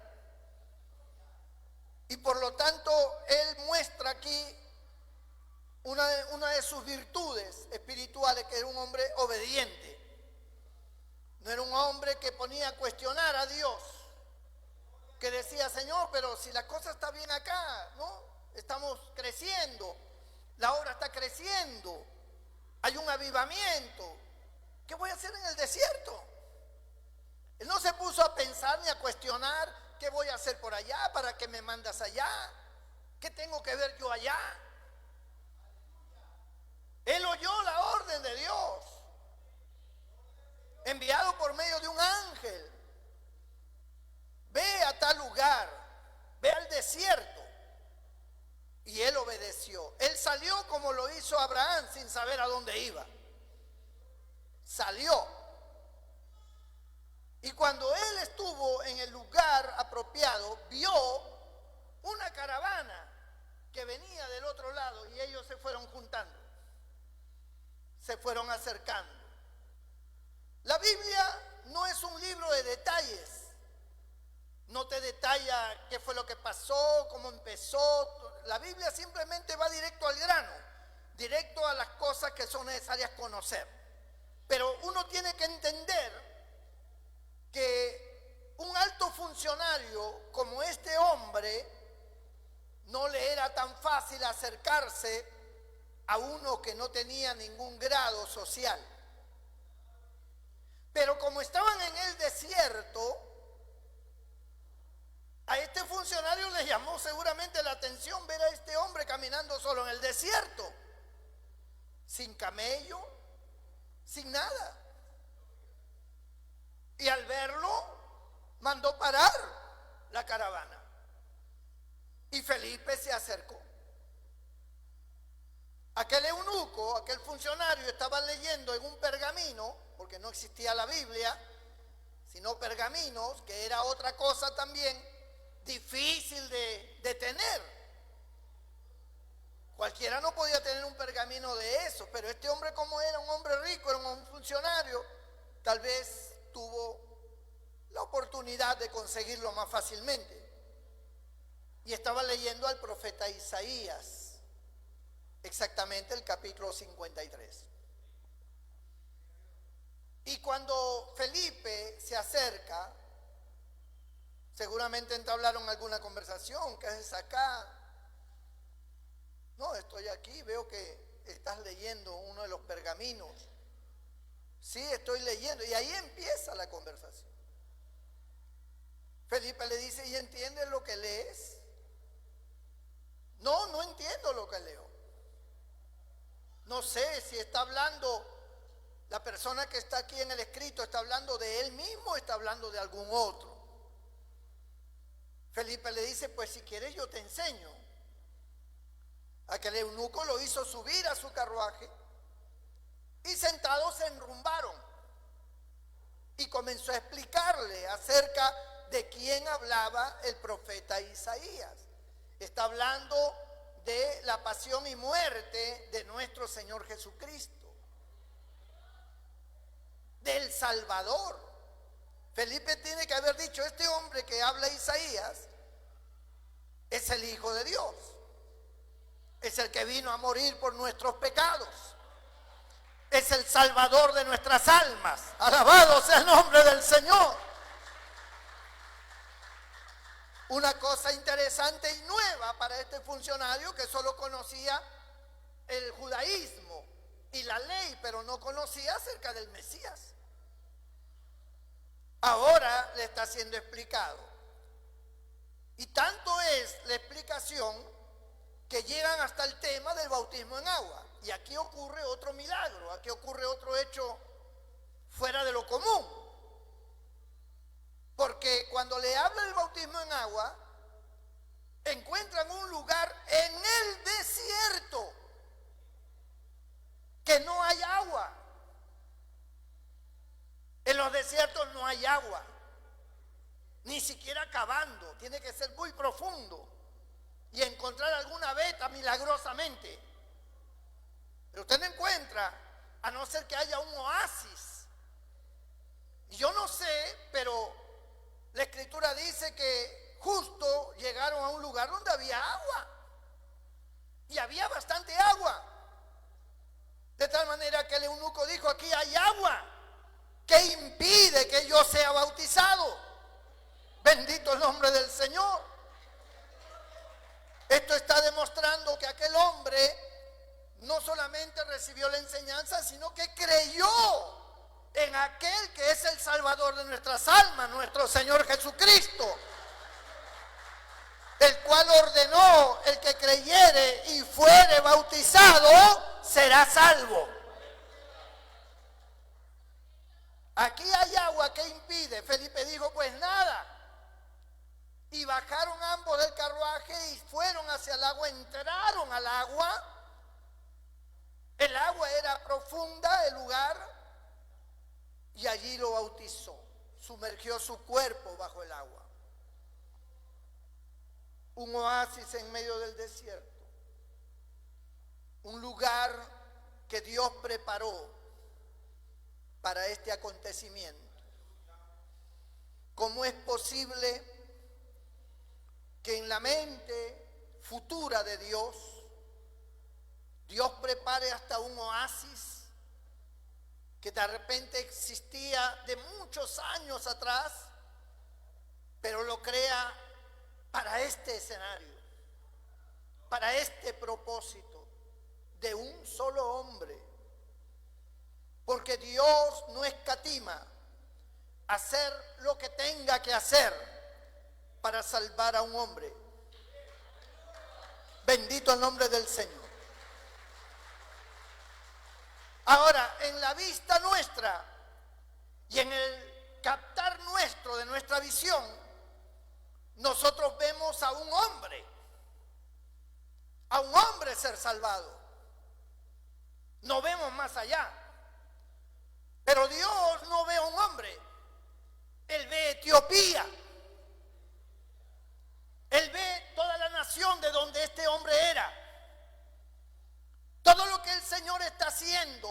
Speaker 1: Y por lo tanto, él muestra aquí una de sus virtudes espirituales, que era un hombre obediente. No era un hombre que ponía a cuestionar a Dios, que decía, Señor, pero si la cosa está bien acá, ¿no? Estamos creciendo, la obra está creciendo, hay un avivamiento. ¿Qué voy a hacer en el desierto? Él no se puso a pensar ni a cuestionar qué voy a hacer por allá, para qué me mandas allá, qué tengo que ver yo allá. Él oyó la orden de Dios, enviado por medio de un ángel. Ve a tal lugar, ve al desierto. Y él obedeció. Él salió como lo hizo Abraham, sin saber a dónde iba. Salió. Y cuando él estuvo en el lugar apropiado, vio una caravana que venía del otro lado y ellos se fueron juntando, se fueron acercando. La Biblia no es un libro de detalles. No te detalla qué fue lo que pasó, cómo empezó. La Biblia simplemente va directo al grano, directo a las cosas que son necesarias conocer. Pero uno tiene que entender que un alto funcionario como este hombre no le era tan fácil acercarse a uno que no tenía ningún grado social. Pero como estaban en el desierto, a este funcionario le llamó seguramente la atención ver a este hombre caminando solo en el desierto, sin camello, sin nada. Y al verlo, mandó parar la caravana. Y Felipe se acercó. Aquel eunuco, aquel funcionario, estaba leyendo en un pergamino, porque no existía la Biblia, sino pergaminos, que era otra cosa también difícil de tener. Cualquiera no podía tener un pergamino de eso, pero este hombre, como era un hombre rico, era un funcionario, tal vez tuvo la oportunidad de conseguirlo más fácilmente. Y estaba leyendo al profeta Isaías, exactamente el capítulo 53. Y cuando Felipe se acerca, seguramente entablaron alguna conversación. ¿Qué haces acá? No, estoy aquí, veo que estás leyendo uno de los pergaminos. Sí, estoy leyendo. Y ahí empieza la conversación. Felipe le dice, ¿y entiendes lo que lees? No, no entiendo lo que leo. No sé si está hablando, la persona que está aquí en el escrito, ¿está hablando de él mismo o está hablando de algún otro? Felipe le dice, pues si quieres yo te enseño. Aquel eunuco lo hizo subir a su carruaje Y sentados se enrumbaron y comenzó a explicarle acerca de quién hablaba el profeta Isaías. Está hablando de la pasión y muerte de nuestro Señor Jesucristo, del Salvador. Felipe tiene que haber dicho: este hombre que habla Isaías es el Hijo de Dios, es el que vino a morir por nuestros pecados, es el Salvador de nuestras almas. Alabado sea el nombre del Señor. Una cosa interesante y nueva para este funcionario, que solo conocía el judaísmo y la ley, pero no conocía acerca del Mesías. Ahora le está siendo explicado. Y tanto es la explicación que llegan hasta el tema del bautismo en agua. Y aquí ocurre otro milagro, aquí ocurre otro hecho fuera de lo común. Porque cuando le habla del bautismo en agua, encuentran un lugar en el desierto que no hay agua. En los desiertos no hay agua, ni siquiera cavando, tiene que ser muy profundo y encontrar alguna veta milagrosamente. Pero usted no encuentra, a no ser que haya un oasis. Y yo no sé, pero la Escritura dice que justo llegaron a un lugar donde había agua. Y había bastante agua. De tal manera que el eunuco dijo: aquí hay agua. ¿Qué impide que yo sea bautizado? Bendito el nombre del Señor. Esto está demostrando que aquel hombre no solamente recibió la enseñanza, sino que creyó en aquel que es el Salvador de nuestras almas, nuestro Señor Jesucristo, el cual ordenó: el que creyere y fuere bautizado será salvo. Aquí hay agua, ¿qué impide? Felipe dijo: pues nada. Y bajaron ambos del carruaje y fueron hacia el agua, entraron al agua. El agua era profunda, el lugar, y allí lo bautizó. Sumergió su cuerpo bajo el agua. Un oasis en medio del desierto. Un lugar que Dios preparó para este acontecimiento. ¿Cómo es posible que en la mente futura de Dios prepare hasta un oasis que de repente existía de muchos años atrás, pero lo crea para este escenario, para este propósito de un solo hombre? Porque Dios no escatima hacer lo que tenga que hacer para salvar a un hombre. Bendito el nombre del Señor. Ahora, en la vista nuestra y en el captar nuestro de nuestra visión, nosotros vemos a un hombre ser salvado. No vemos más allá. Pero Dios no ve a un hombre, Él ve Etiopía. Él ve toda la nación de donde este hombre era. Todo lo que el Señor está haciendo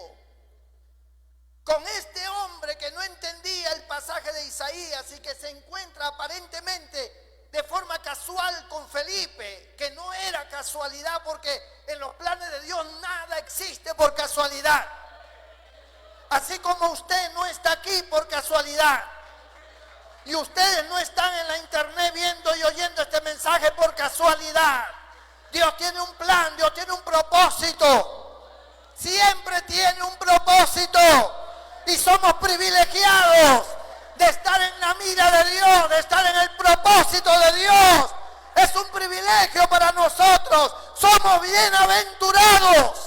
Speaker 1: con este hombre que no entendía el pasaje de Isaías y que se encuentra aparentemente de forma casual con Felipe, que no era casualidad, porque en los planes de Dios nada existe por casualidad. Así como usted no está aquí por casualidad, y ustedes no están en la internet viendo y oyendo este mensaje por casualidad. Dios tiene un plan, Dios tiene un propósito. Siempre tiene un propósito. Y somos privilegiados de estar en la mira de Dios, de estar en el propósito de Dios. Es un privilegio para nosotros. Somos bienaventurados.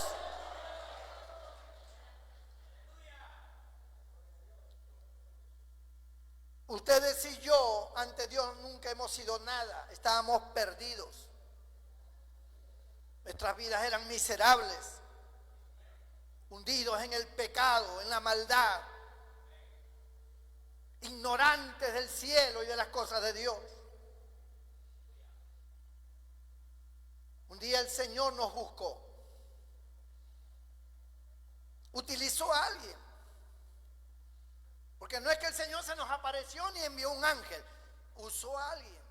Speaker 1: Ustedes y yo ante Dios nunca hemos sido nada, estábamos perdidos. Nuestras vidas eran miserables. hundidos en el pecado, en la maldad, ignorantes del cielo y de las cosas de Dios. Un día el Señor nos buscó, utilizó a alguien, porque no es que el Señor se nos apareció ni envió un ángel, usó a alguien,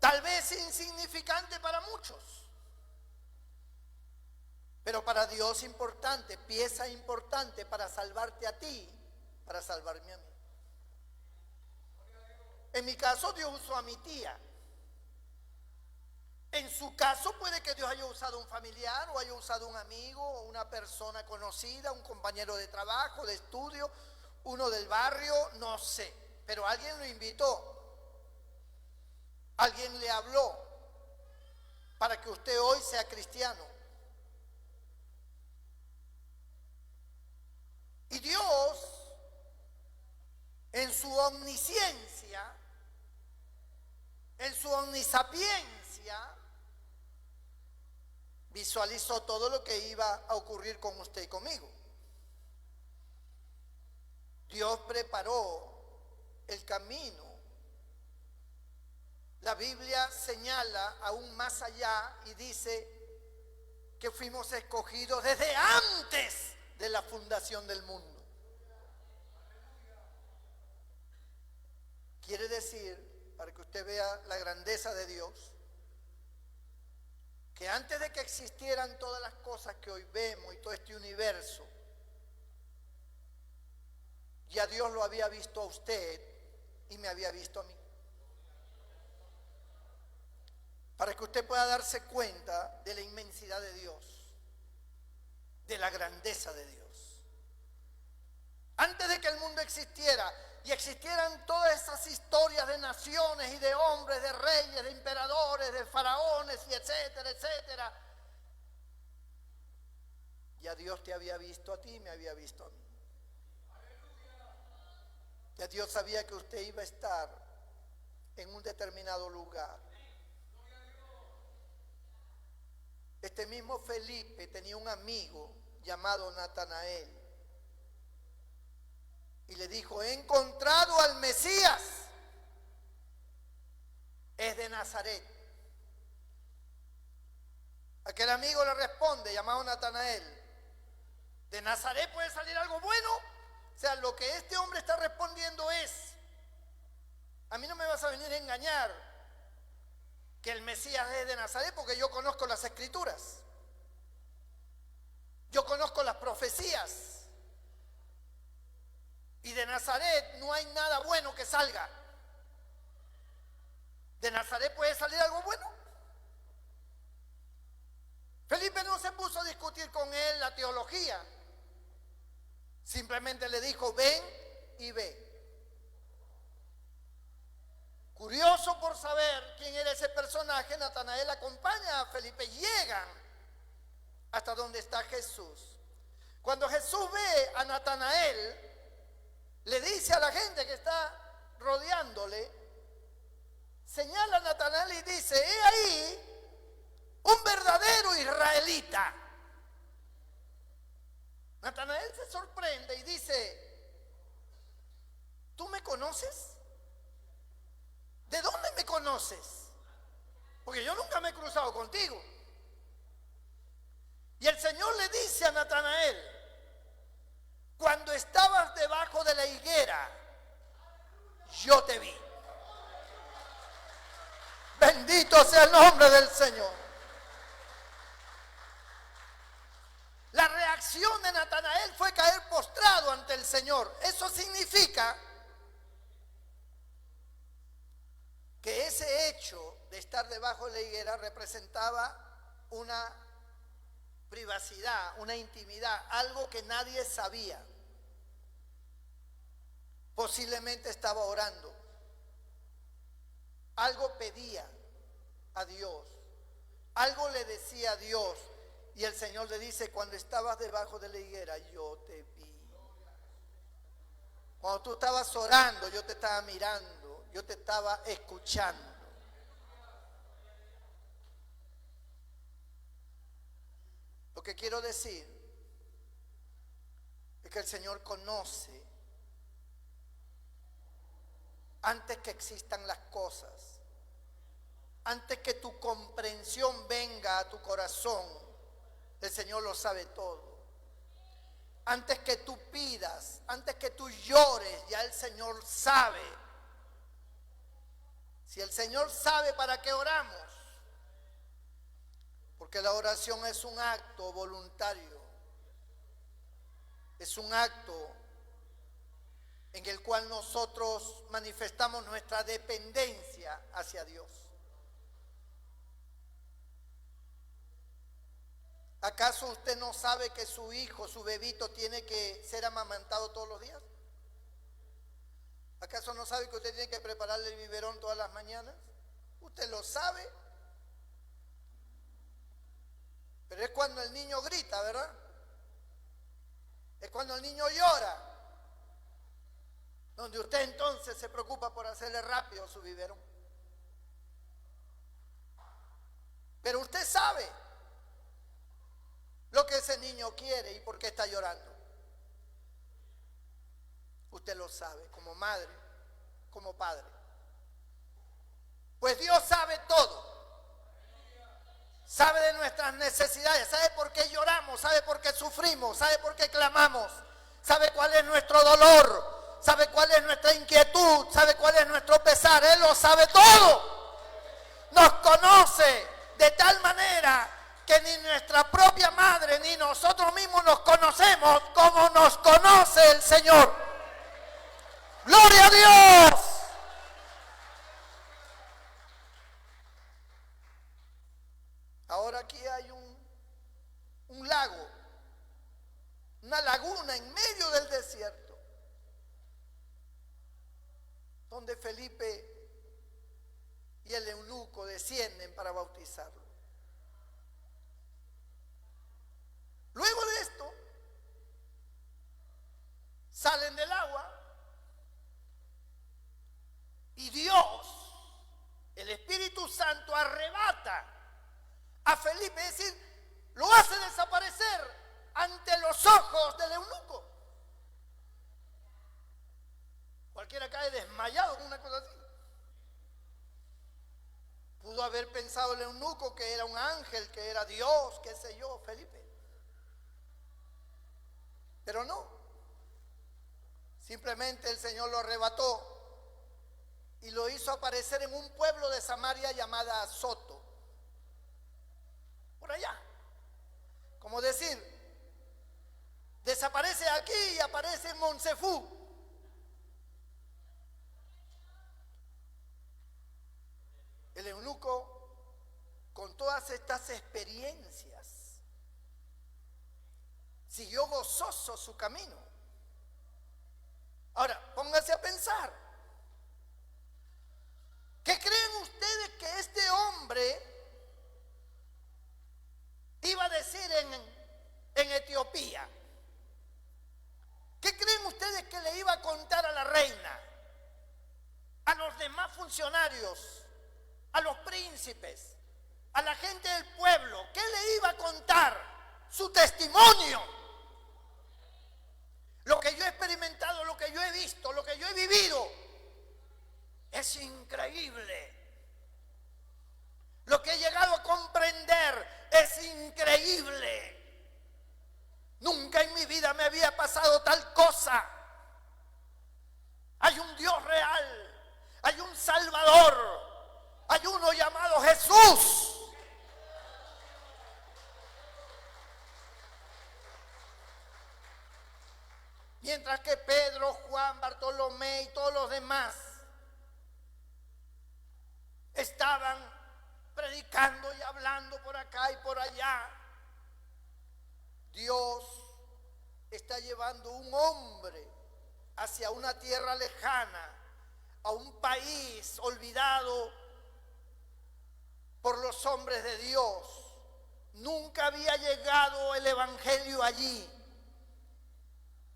Speaker 1: tal vez insignificante para muchos, pero para Dios importante, pieza importante para salvarte a ti, para salvarme a mí. En mi caso Dios usó a mi tía. En su caso puede que Dios haya usado un familiar o haya usado un amigo o una persona conocida, un compañero de trabajo, de estudio, uno del barrio, no sé. Pero alguien lo invitó, alguien le habló para que usted hoy sea cristiano. Y Dios, en su omnisciencia, en su omnisapiencia, visualizó todo lo que iba a ocurrir con usted y conmigo. Dios preparó el camino. La Biblia señala aún más allá y dice que fuimos escogidos desde antes de la fundación del mundo. Quiere decir, para que usted vea la grandeza de Dios, que antes de que existieran todas las cosas que hoy vemos y todo este universo, ya Dios lo había visto a usted y me había visto a mí. Para que usted pueda darse cuenta de la inmensidad de Dios, de la grandeza de Dios. Antes de que el mundo existiera y existieran todas esas historias de naciones y de hombres, de reyes, de emperadores, de faraones y etcétera, etcétera, ya Dios te había visto a ti y me había visto a mí. Ya Dios sabía que usted iba a estar en un determinado lugar. Este mismo Felipe tenía un amigo llamado Natanael y le dijo: he encontrado al Mesías, es de Nazaret. Aquel amigo le responde, llamado Natanael: ¿de Nazaret puede salir algo bueno? O sea, lo que este hombre está respondiendo es: a mí no me vas a venir a engañar que el Mesías es de Nazaret, porque yo conozco las escrituras, yo conozco las profecías, y de Nazaret no hay nada bueno que salga. ¿De Nazaret puede salir algo bueno? Felipe no se puso a discutir con él la teología, simplemente le dijo: ven y ve. Curioso por saber quién era ese personaje, Natanael acompaña a Felipe, llegan hasta donde está Jesús. Cuando Jesús ve a Natanael, le dice a la gente que está rodeándole, señala a Natanael y dice: he ahí un verdadero israelita. Natanael se sorprende y dice: ¿tú me conoces? ¿De dónde me conoces? Porque yo nunca me he cruzado contigo. Y el Señor le dice a Natanael: cuando estabas debajo de la higuera, yo te vi. Bendito sea el nombre del Señor. La reacción de Natanael fue caer postrado ante el Señor. Eso significa que ese hecho de estar debajo de la higuera representaba una privacidad, una intimidad, algo que nadie sabía. Posiblemente estaba orando, algo pedía a Dios, algo le decía a Dios, y el Señor le dice: cuando estabas debajo de la higuera, yo te vi. Cuando tú estabas orando, yo te estaba mirando, yo te estaba escuchando. Lo Lo que quiero decir es que el Señor conoce antes que existan las cosas, antes que tu comprensión venga a tu corazón. El Señor lo sabe todo. Antes que tú pidas, antes que tú llores, ya el Señor sabe. Si el Señor sabe para qué oramos, porque la oración es un acto voluntario, es un acto en el cual nosotros manifestamos nuestra dependencia hacia Dios. ¿Acaso usted no sabe que su hijo, su bebito, tiene que ser amamantado todos los días? ¿Acaso no sabe que usted tiene que prepararle el biberón todas las mañanas? Usted lo sabe. Pero es cuando el niño grita, ¿verdad? Es cuando el niño llora, donde usted entonces se preocupa por hacerle rápido su biberón. Pero usted sabe lo que ese niño quiere y por qué está llorando. Usted lo sabe, como madre, como padre. Pues Dios sabe todo. Sabe de nuestras necesidades, sabe por qué lloramos, sabe por qué sufrimos, sabe por qué clamamos, sabe cuál es nuestro dolor, sabe cuál es nuestra inquietud, sabe cuál es nuestro pesar. Él lo sabe todo. Nos conoce de tal manera que ni nuestra propia madre ni nosotros mismos nos conocemos como nos conoce el Señor. ¡Gloria a Dios! Ahora aquí hay un lago, una laguna en medio del desierto, donde Felipe y el eunuco descienden para bautizarlo. Luego de esto, salen del agua y Dios, el Espíritu Santo, arrebata a Felipe, es decir, lo hace desaparecer ante los ojos del eunuco. Cualquiera cae desmayado con una cosa así. Pudo haber pensado el eunuco que era un ángel, que era Dios, qué sé yo, Felipe. Pero no. Simplemente el Señor lo arrebató y lo hizo aparecer en un pueblo de Samaria llamada Azoto. Por allá. Como decir, desaparece aquí y aparece en Monsefú. El eunuco, con todas estas experiencias, siguió gozoso su camino. Ahora, pónganse a pensar. ¿Qué creen ustedes que este hombre iba a decir en Etiopía? ¿Qué creen ustedes que le iba a contar a la reina, a los demás funcionarios, a los príncipes, a la gente del pueblo? ¿Qué le iba a contar? Su testimonio. Lo que yo he experimentado, lo que yo he visto, lo que yo he vivido, es increíble. Lo que he llegado a comprender es increíble. Nunca en mi vida me había pasado tal cosa. Hay un Dios real, hay un Salvador, hay uno llamado Jesús. Mientras que Pedro, Juan, Bartolomé y todos los demás estaban predicando y hablando por acá y por allá, Dios está llevando un hombre hacia una tierra lejana, a un país olvidado por los hombres de Dios. Nunca había llegado el evangelio allí.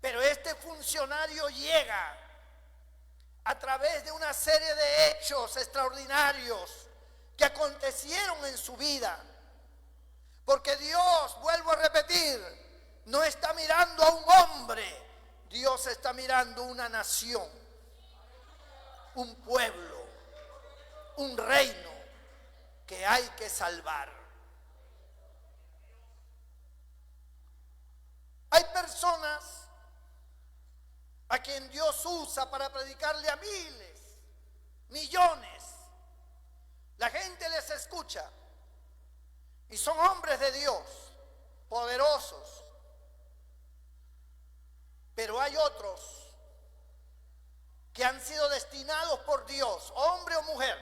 Speaker 1: Pero este funcionario llega a través de una serie de hechos extraordinarios que acontecieron en su vida. Porque Dios, vuelvo a repetir, no está mirando a un hombre, Dios está mirando una nación, un pueblo, un reino que hay que salvar. Hay personas a quien Dios usa para predicarle a miles, millones. La gente les escucha y son hombres de Dios, poderosos. Pero hay otros que han sido destinados por Dios, hombre o mujer,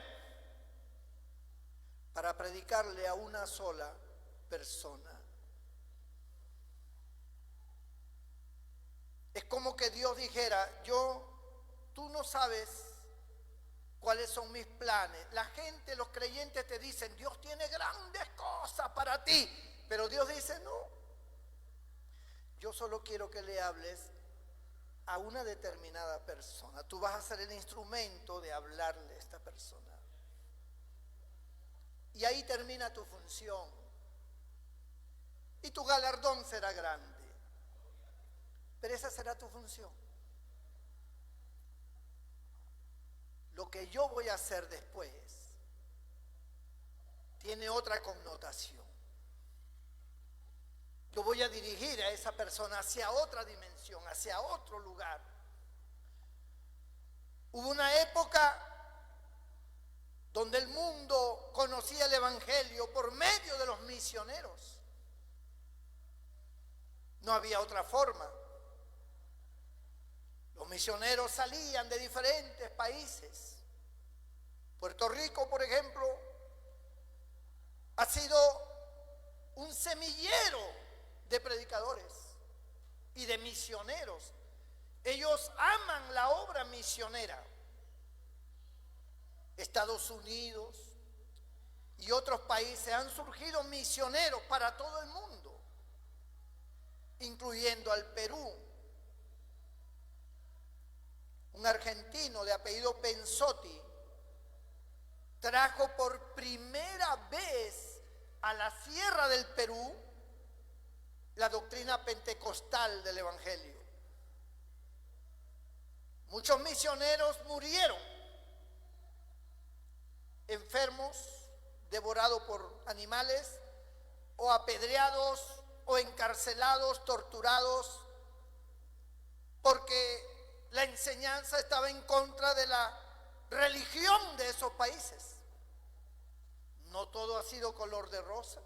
Speaker 1: para predicarle a una sola persona. Es como que Dios dijera, tú no sabes cuáles son mis planes. La gente, los creyentes te dicen, Dios tiene grandes cosas para ti. Pero Dios dice, no. Yo solo quiero que le hables a una determinada persona. Tú vas a ser el instrumento de hablarle a esta persona. Y ahí termina tu función. Y tu galardón será grande. Pero esa será tu función. Lo que yo voy a hacer después tiene otra connotación. Yo voy a dirigir a esa persona hacia otra dimensión, hacia otro lugar. Hubo una época donde el mundo conocía el Evangelio por medio de los misioneros. No había otra forma. Los misioneros salían de diferentes países. Puerto Rico, por ejemplo, ha sido un semillero de predicadores y de misioneros. Ellos aman la obra misionera. Estados Unidos y otros países han surgido misioneros para todo el mundo, incluyendo al Perú. Un argentino de apellido Pensotti trajo por primera vez a la sierra del Perú la doctrina pentecostal del Evangelio. Muchos misioneros murieron, enfermos, devorados por animales, o apedreados, o encarcelados, torturados, porque la enseñanza estaba en contra de la religión de esos países. No todo ha sido color de rosa.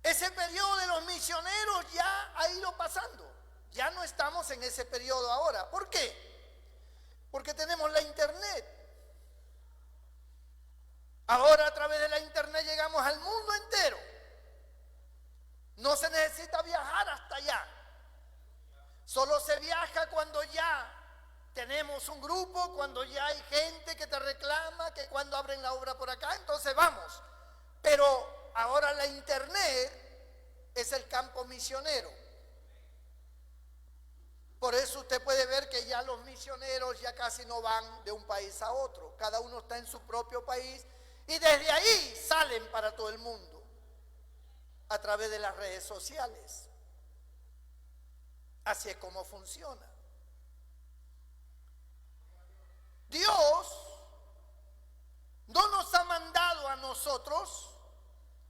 Speaker 1: Ese periodo de los misioneros ya ha ido pasando. Ya no estamos en ese periodo ahora. ¿Por qué? Porque tenemos la internet. Ahora a través de la internet llegamos al mundo entero. No se necesita viajar hasta allá. Solo se viaja cuando ya tenemos un grupo, cuando ya hay gente que te reclama, que cuando abren la obra por acá, entonces vamos. Pero ahora la internet es el campo misionero. Por eso usted puede ver que ya los misioneros ya casi no van de un país a otro. Cada uno está en su propio país y desde ahí salen para todo el mundo a través de las redes sociales. Así es como funciona. Dios no nos ha mandado a nosotros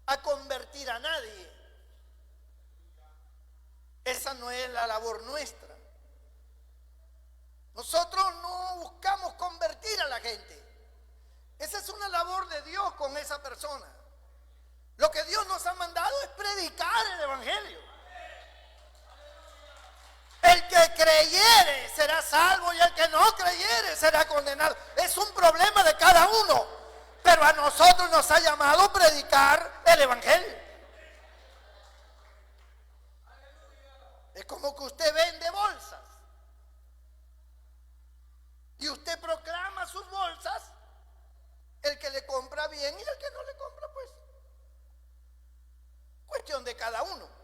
Speaker 1: a convertir a nadie. Esa no es la labor nuestra. Nosotros no buscamos convertir a la gente. Esa es una labor de Dios con esa persona. Lo que Dios nos ha mandado es predicar el Evangelio. El que creyere será salvo y el que no creyere será condenado. Es un problema de cada uno, pero a nosotros nos ha llamado a predicar el Evangelio. Es como que usted vende bolsas y usted proclama sus bolsas, el que le compra bien y el que no le compra, pues cuestión de cada uno.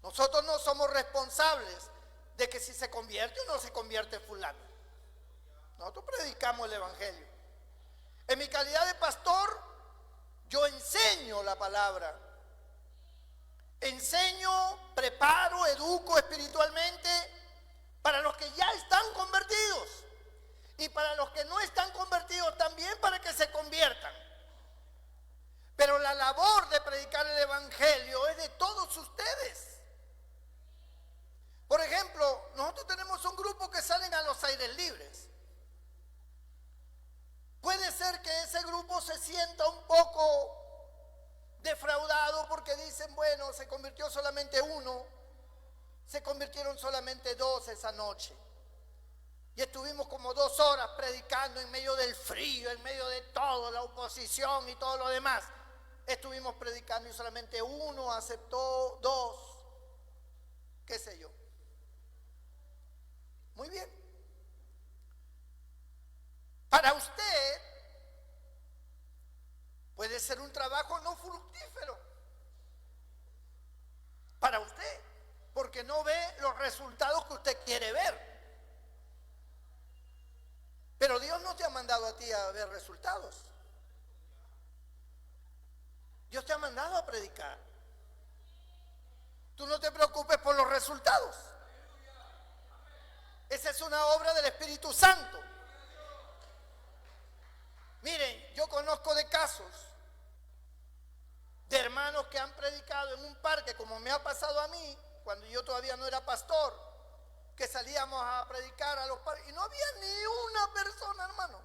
Speaker 1: Nosotros no somos responsables de que si se convierte o no se convierte fulano. Nosotros predicamos el Evangelio. En mi calidad de pastor, yo enseño la palabra. Enseño, preparo, educo espiritualmente para los que ya están convertidos y para los que no están convertidos también, para que se conviertan. Pero la labor de predicar el evangelio es de todos ustedes. Por ejemplo, nosotros tenemos un grupo que salen a los aires libres. Puede ser que ese grupo se sienta un poco defraudado porque dicen, bueno, se convirtió solamente uno, se convirtieron solamente dos esa noche. Y estuvimos como 2 horas predicando en medio del frío, en medio de todo, la oposición y todo lo demás. Estuvimos predicando y solamente uno aceptó, 2, qué sé yo. Muy bien. Para usted puede ser un trabajo no fructífero. Para usted, porque no ve los resultados que usted quiere ver. Pero Dios no te ha mandado a ti a ver resultados. Dios te ha mandado a predicar. Tú no te preocupes por los resultados. Esa es una obra del Espíritu Santo. Miren, yo conozco de casos de hermanos que han predicado en un parque, como me ha pasado a mí, cuando yo todavía no era pastor, que salíamos a predicar a los parques y no había ni una persona, hermano.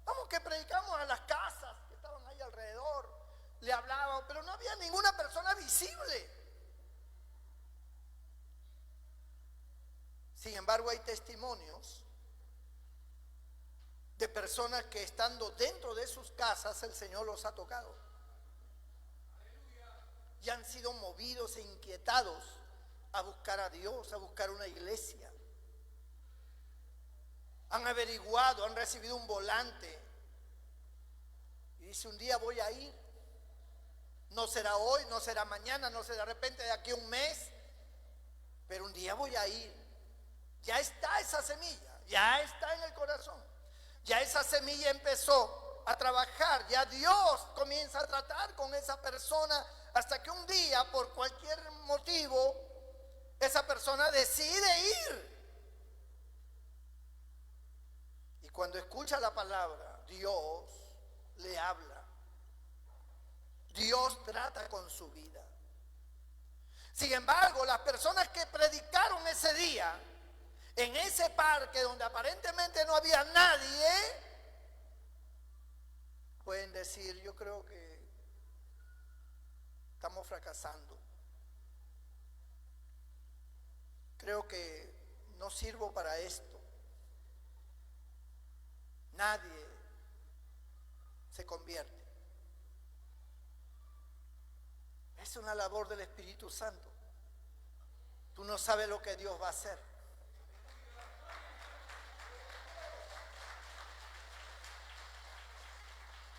Speaker 1: Vamos, que predicamos a las casas que estaban ahí alrededor, le hablábamos, pero no había ninguna persona visible. Sin embargo, hay testimonios de personas que estando dentro de sus casas el Señor los ha tocado y han sido movidos e inquietados a buscar a Dios, a buscar una iglesia. Han averiguado, han recibido un volante y dice, un día voy a ir. No será hoy, no será mañana, no será de repente de aquí a un mes, pero un día voy a ir. Ya está esa semilla, ya está en el corazón. Ya esa semilla empezó a trabajar, ya Dios comienza a tratar con esa persona hasta que un día, por cualquier motivo, esa persona decide ir. Y cuando escucha la palabra, Dios le habla. Dios trata con su vida. Sin embargo, las personas que predicaron ese día en ese parque donde aparentemente no había nadie, pueden decir, yo creo que estamos fracasando. Creo que no sirvo para esto. Nadie se convierte. Es una labor del Espíritu Santo. Tú no sabes lo que Dios va a hacer.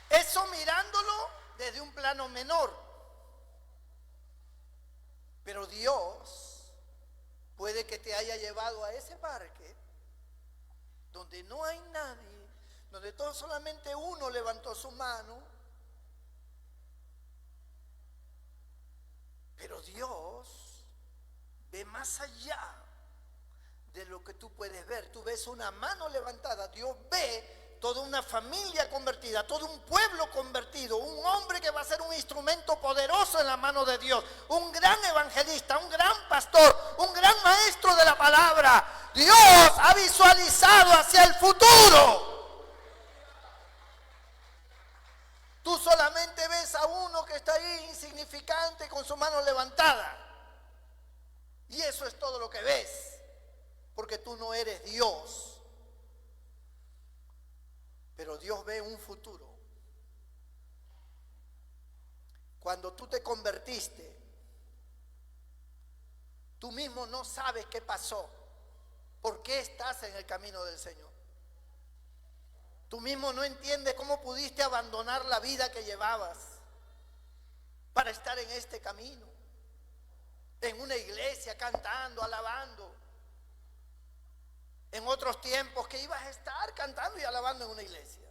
Speaker 1: Eso mirándolo desde un plano menor. Pero Dios puede que te haya llevado a ese parque donde no hay nadie, donde solamente uno levantó su mano. Pero Dios ve más allá de lo que tú puedes ver. Tú ves una mano levantada, Dios ve toda una familia convertida, todo un pueblo convertido, un hombre que va a ser un instrumento poderoso en la mano de Dios, un gran evangelista, un gran pastor, un gran maestro de la palabra. Dios ha visualizado hacia el futuro. Tú solamente ves a uno que está ahí insignificante con su mano levantada. Y eso es todo lo que ves, porque tú no eres Dios. Pero Dios ve un futuro. Cuando tú te convertiste, tú mismo no sabes qué pasó, por qué estás en el camino del Señor. Tú mismo no entiendes cómo pudiste abandonar la vida que llevabas para estar en este camino, en una iglesia, cantando, alabando. En otros tiempos que ibas a estar cantando y alabando en una iglesia,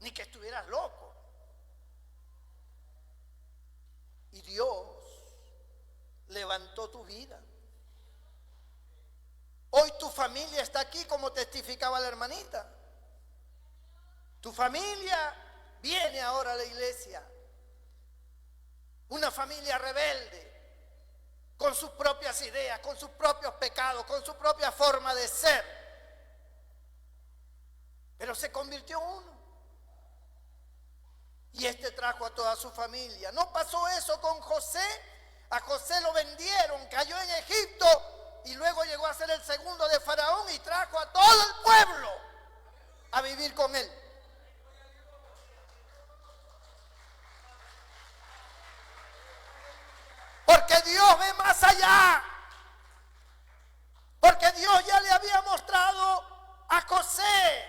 Speaker 1: ni que estuvieras loco. levantó tu vida. Hoy tu familia está aquí como testificaba la hermanita. Tu familia viene ahora a la iglesia. Una familia rebelde, con sus propias ideas, con sus propios pecados, con su propia forma de ser. Pero se convirtió en uno. Y este trajo a toda su familia. ¿No pasó eso con José? A José lo vendieron, cayó en Egipto y luego llegó a ser el segundo de Faraón y trajo a todo el pueblo a vivir con él. Porque Dios ve más allá. Porque Dios ya le había mostrado a José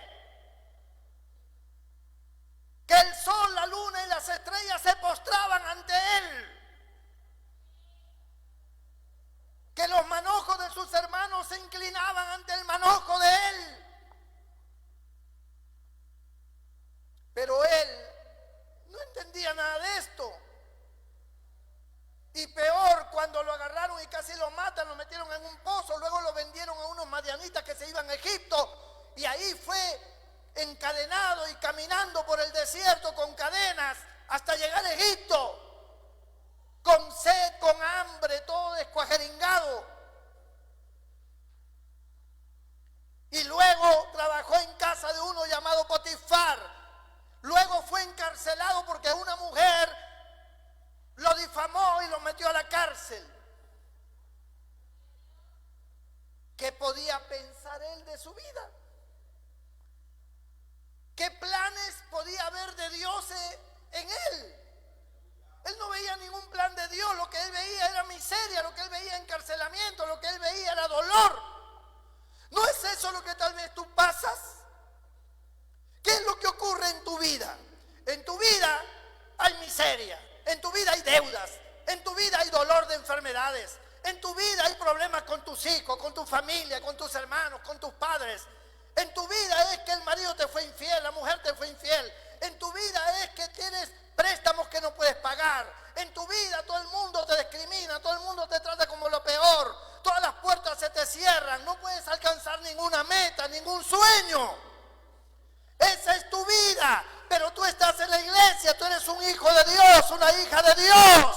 Speaker 1: que el sol, la luna y las estrellas se postraban ante él. Que los manojos de sus hermanos se inclinaban ante el manojo de él. Pero él no entendía nada de esto. Y peor, cuando lo agarraron y casi lo matan, lo metieron en un pozo, luego lo vendieron a unos madianitas que se iban a Egipto, y ahí fue encadenado y caminando por el desierto con cadenas hasta llegar a Egipto, con sed, con hambre, todo descuajeringado. Y luego trabajó en casa de uno llamado Potifar. Luego fue encarcelado porque una mujer lo difamó y lo metió a la cárcel. ¿Qué podía pensar él de su vida? ¿Qué planes podía haber de Dios en él? Él no veía ningún plan de Dios. Lo que él veía era miseria, lo que él veía encarcelamiento, lo que él veía era dolor. ¿No es eso lo que tal vez tú pasas? ¿Qué es lo que ocurre en tu vida? En tu vida hay miseria. En tu vida hay deudas, en tu vida hay dolor de enfermedades, en tu vida hay problemas con tus hijos, con tu familia, con tus hermanos, con tus padres. En tu vida es que el marido te fue infiel, la mujer te fue infiel. En tu vida es que tienes préstamos que no puedes pagar. En tu vida todo el mundo te discrimina, todo el mundo te trata como lo peor. Todas las puertas se te cierran, no puedes alcanzar ninguna meta, ningún sueño. Esa es tu vida. Pero tú estás en la iglesia, tú eres un hijo de Dios, una hija de Dios.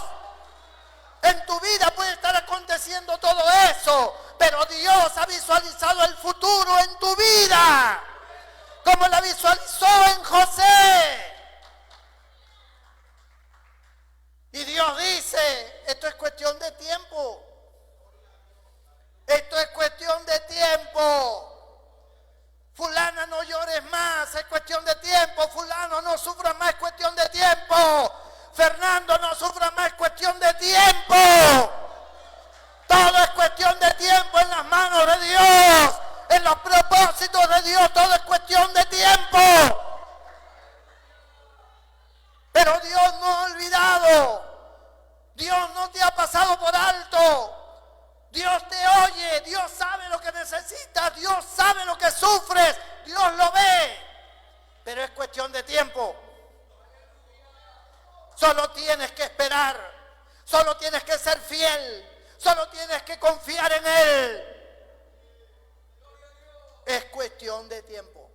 Speaker 1: En tu vida puede estar aconteciendo todo eso, pero Dios ha visualizado el futuro en tu vida, como la visualizó en José. Y Dios dice, esto es cuestión de tiempo. Esto es cuestión de tiempo. Fulana, no llores más, es cuestión de tiempo. Fulano, no sufra más, es cuestión de tiempo. Fernando, no sufra más, es cuestión de tiempo. Todo es cuestión de tiempo en las manos de Dios. En los propósitos de Dios, todo es cuestión de tiempo. Pero Dios no ha olvidado. Dios no te ha pasado por alto. Dios te oye, Dios sabe lo que necesitas, Dios sabe lo que sufres, Dios lo ve, pero es cuestión de tiempo. Solo tienes que esperar, solo tienes que ser fiel, solo tienes que confiar en Él. Es cuestión de tiempo.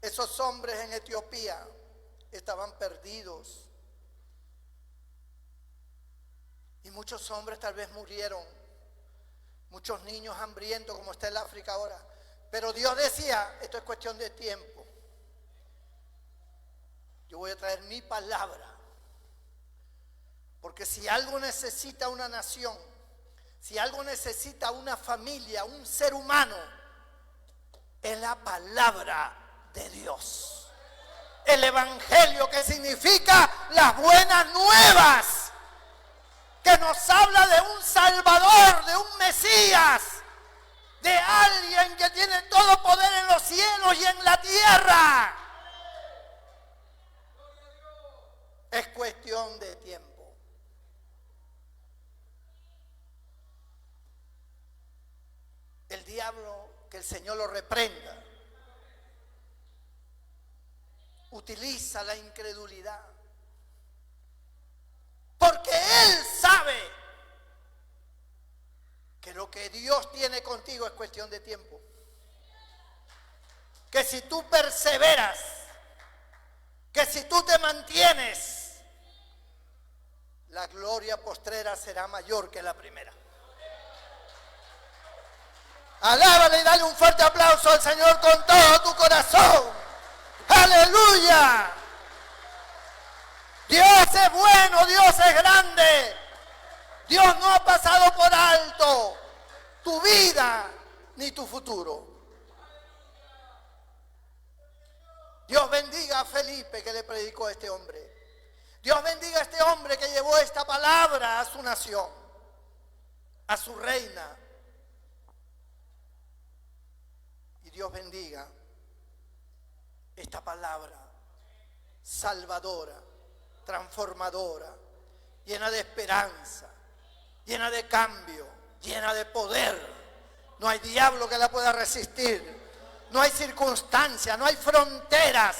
Speaker 1: Esos hombres en Etiopía estaban perdidos. Y muchos hombres tal vez murieron, muchos niños hambrientos como está el África ahora. Pero Dios decía, esto es cuestión de tiempo. Yo voy a traer mi palabra. Porque si algo necesita una nación, si algo necesita una familia, un ser humano, es la palabra de Dios. El evangelio, que significa las buenas nuevas, que nos habla de un Salvador, de un Mesías, de alguien que tiene todo poder en los cielos y en la tierra. Es cuestión de tiempo. El diablo, que el Señor lo reprenda, utiliza la incredulidad. Porque Él sabe contigo es cuestión de tiempo. Que si tú perseveras, que si tú te mantienes, la gloria postrera será mayor que la primera. Alábale y dale un fuerte aplauso al Señor con todo tu corazón. ¡Aleluya! Dios es bueno, Dios es grande. Dios no ha pasado por alto tu vida ni tu futuro. Dios bendiga a Felipe que le predicó a este hombre. Dios bendiga a este hombre que llevó esta palabra a su nación, a su reina. Y Dios bendiga esta palabra salvadora, transformadora, llena de esperanza, llena de cambio, llena de poder. No hay diablo que la pueda resistir. No hay circunstancia, no hay fronteras.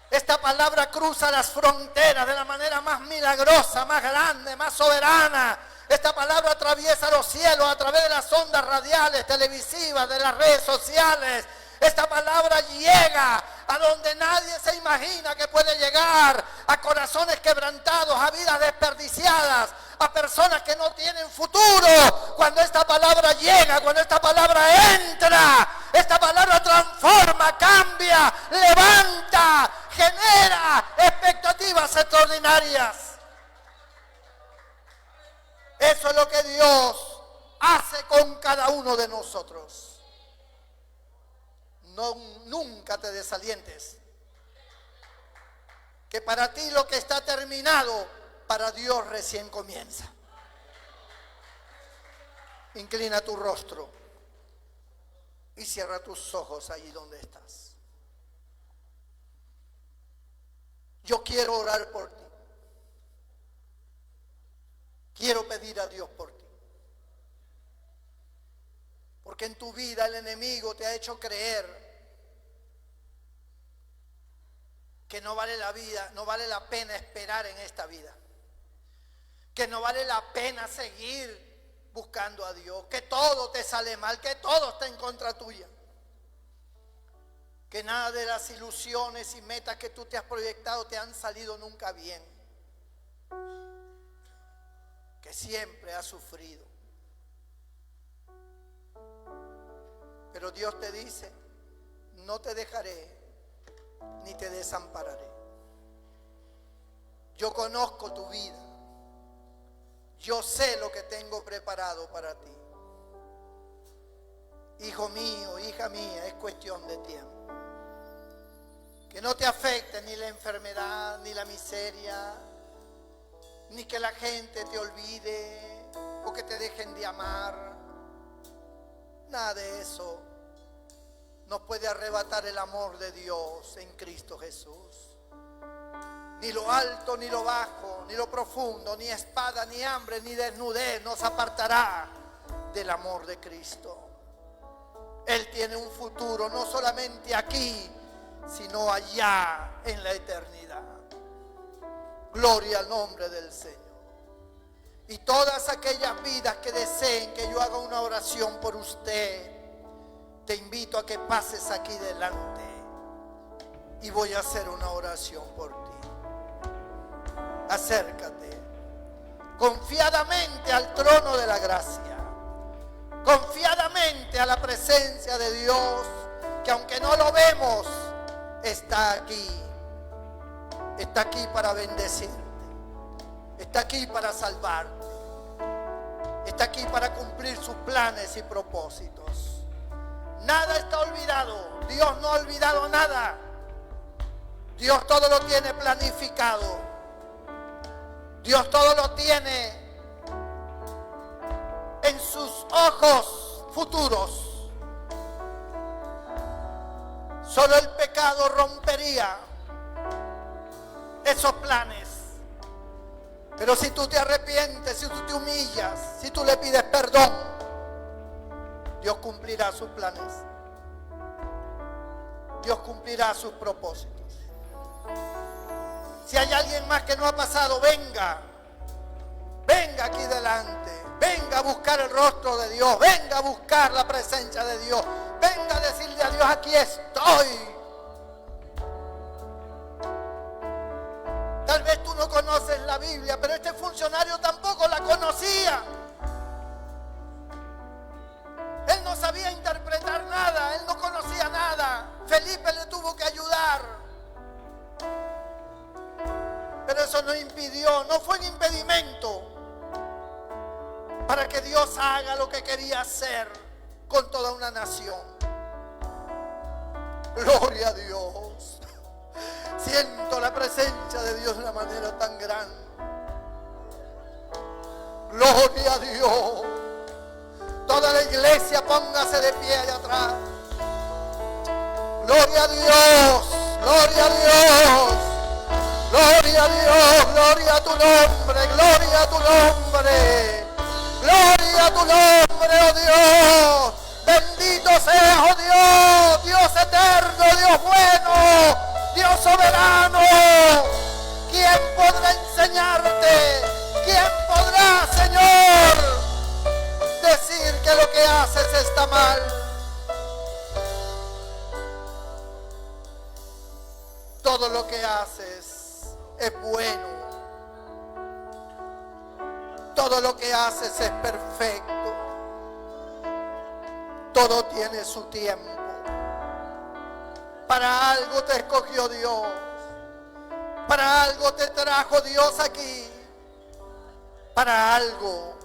Speaker 1: Esta palabra cruza las fronteras de la manera más milagrosa, más grande, más soberana. Esta palabra atraviesa los cielos a través de las ondas radiales, televisivas, de las redes sociales. Esta palabra llega a donde nadie se imagina que puede llegar, a corazones quebrantados, a vidas desperdiciadas, a personas que no tienen futuro. Cuando esta palabra llega, cuando esta palabra entra, esta palabra transforma, cambia, levanta, genera expectativas extraordinarias. Eso es lo que Dios hace con cada uno de nosotros. No, nunca te desalientes. Que para ti lo que está terminado, para Dios recién comienza. Inclina tu rostro y cierra tus ojos allí donde estás. Yo quiero orar por ti. Quiero pedir a Dios por ti. Porque en tu vida el enemigo te ha hecho creer que no vale la vida, no vale la pena esperar en esta vida. Que no vale la pena seguir buscando a Dios. Que todo te sale mal, que todo está en contra tuya. Que nada de las ilusiones y metas que tú te has proyectado te han salido nunca bien. Que siempre has sufrido. Pero Dios te dice, no te dejaré ni te desampararé. Yo conozco tu vida. Yo sé lo que tengo preparado para ti. Hijo mío, hija mía, es cuestión de tiempo. Que no te afecte ni la enfermedad, ni la miseria, ni que la gente te olvide o que te dejen de amar. Nada de eso nos puede arrebatar el amor de Dios en Cristo Jesús. Ni lo alto, ni lo bajo, ni lo profundo, ni espada, ni hambre, ni desnudez nos apartará del amor de Cristo. Él tiene un futuro no solamente aquí, sino allá en la eternidad. Gloria al nombre del Señor. Y todas aquellas vidas que deseen que yo haga una oración por usted, te invito a que pases aquí delante y voy a hacer una oración por ti. Acércate confiadamente al trono de la gracia, confiadamente a la presencia de Dios, que aunque no lo vemos, está aquí para bendecirte, está aquí para salvarte, está aquí para cumplir sus planes y propósitos. Nada está olvidado. Dios no ha olvidado nada. Dios todo lo tiene planificado. Dios todo lo tiene en sus ojos futuros. Solo el pecado rompería esos planes. Pero si tú te arrepientes, si tú te humillas, si tú le pides perdón, Dios cumplirá sus planes. Dios cumplirá sus propósitos. Si hay alguien más que no ha pasado, venga aquí delante. Venga a buscar el rostro de Dios. Venga a buscar la presencia de Dios. Venga a decirle a Dios, aquí estoy. Tal vez tú no conoces la Biblia, pero este funcionario tampoco la conocía. Él no sabía interpretar nada, él no conocía nada. Felipe le tuvo que ayudar. Pero eso no impidió, no fue un impedimento para que Dios haga lo que quería hacer con toda una nación. Gloria a Dios. Siento la presencia de Dios de una manera tan grande. Gloria a Dios. Toda la iglesia póngase de pie allá atrás. Gloria a Dios. Gloria a Dios. Gloria a Dios. Gloria a tu nombre. Gloria a tu nombre. Gloria a tu nombre, oh Dios. Bendito seas, oh Dios. Dios eterno, Dios bueno, Dios soberano. ¿Quién podrá enseñarte? ¿Quién podrá, Señor, decir que lo que haces está mal? Todo lo que haces es bueno. Todo lo que haces es perfecto. Todo tiene su tiempo. Para algo te escogió Dios. Para algo te trajo Dios aquí. Para algo.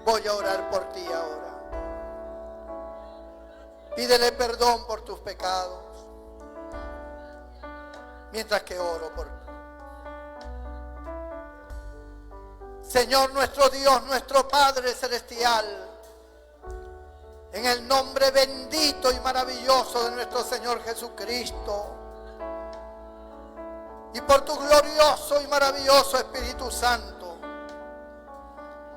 Speaker 1: Voy a orar por ti ahora. Pídele perdón por tus pecados. Mientras que oro por ti. Señor nuestro Dios, nuestro Padre Celestial, en el nombre bendito y maravilloso de nuestro Señor Jesucristo, y por tu glorioso y maravilloso Espíritu Santo,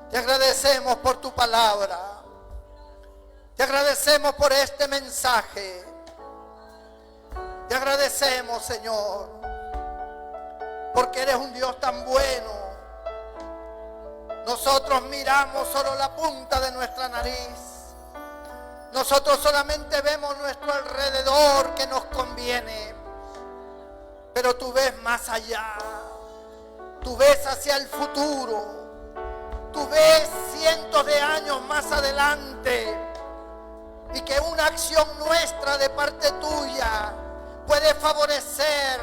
Speaker 1: te agradecemos por tu palabra, te agradecemos por este mensaje, te agradecemos, Señor, porque eres un Dios tan bueno. Nosotros miramos solo la punta de nuestra nariz. Nosotros solamente vemos nuestro alrededor que nos conviene. Pero tú ves más allá. Tú ves hacia el futuro. Tú ves cientos de años más adelante. Y que una acción nuestra de parte tuya puede favorecer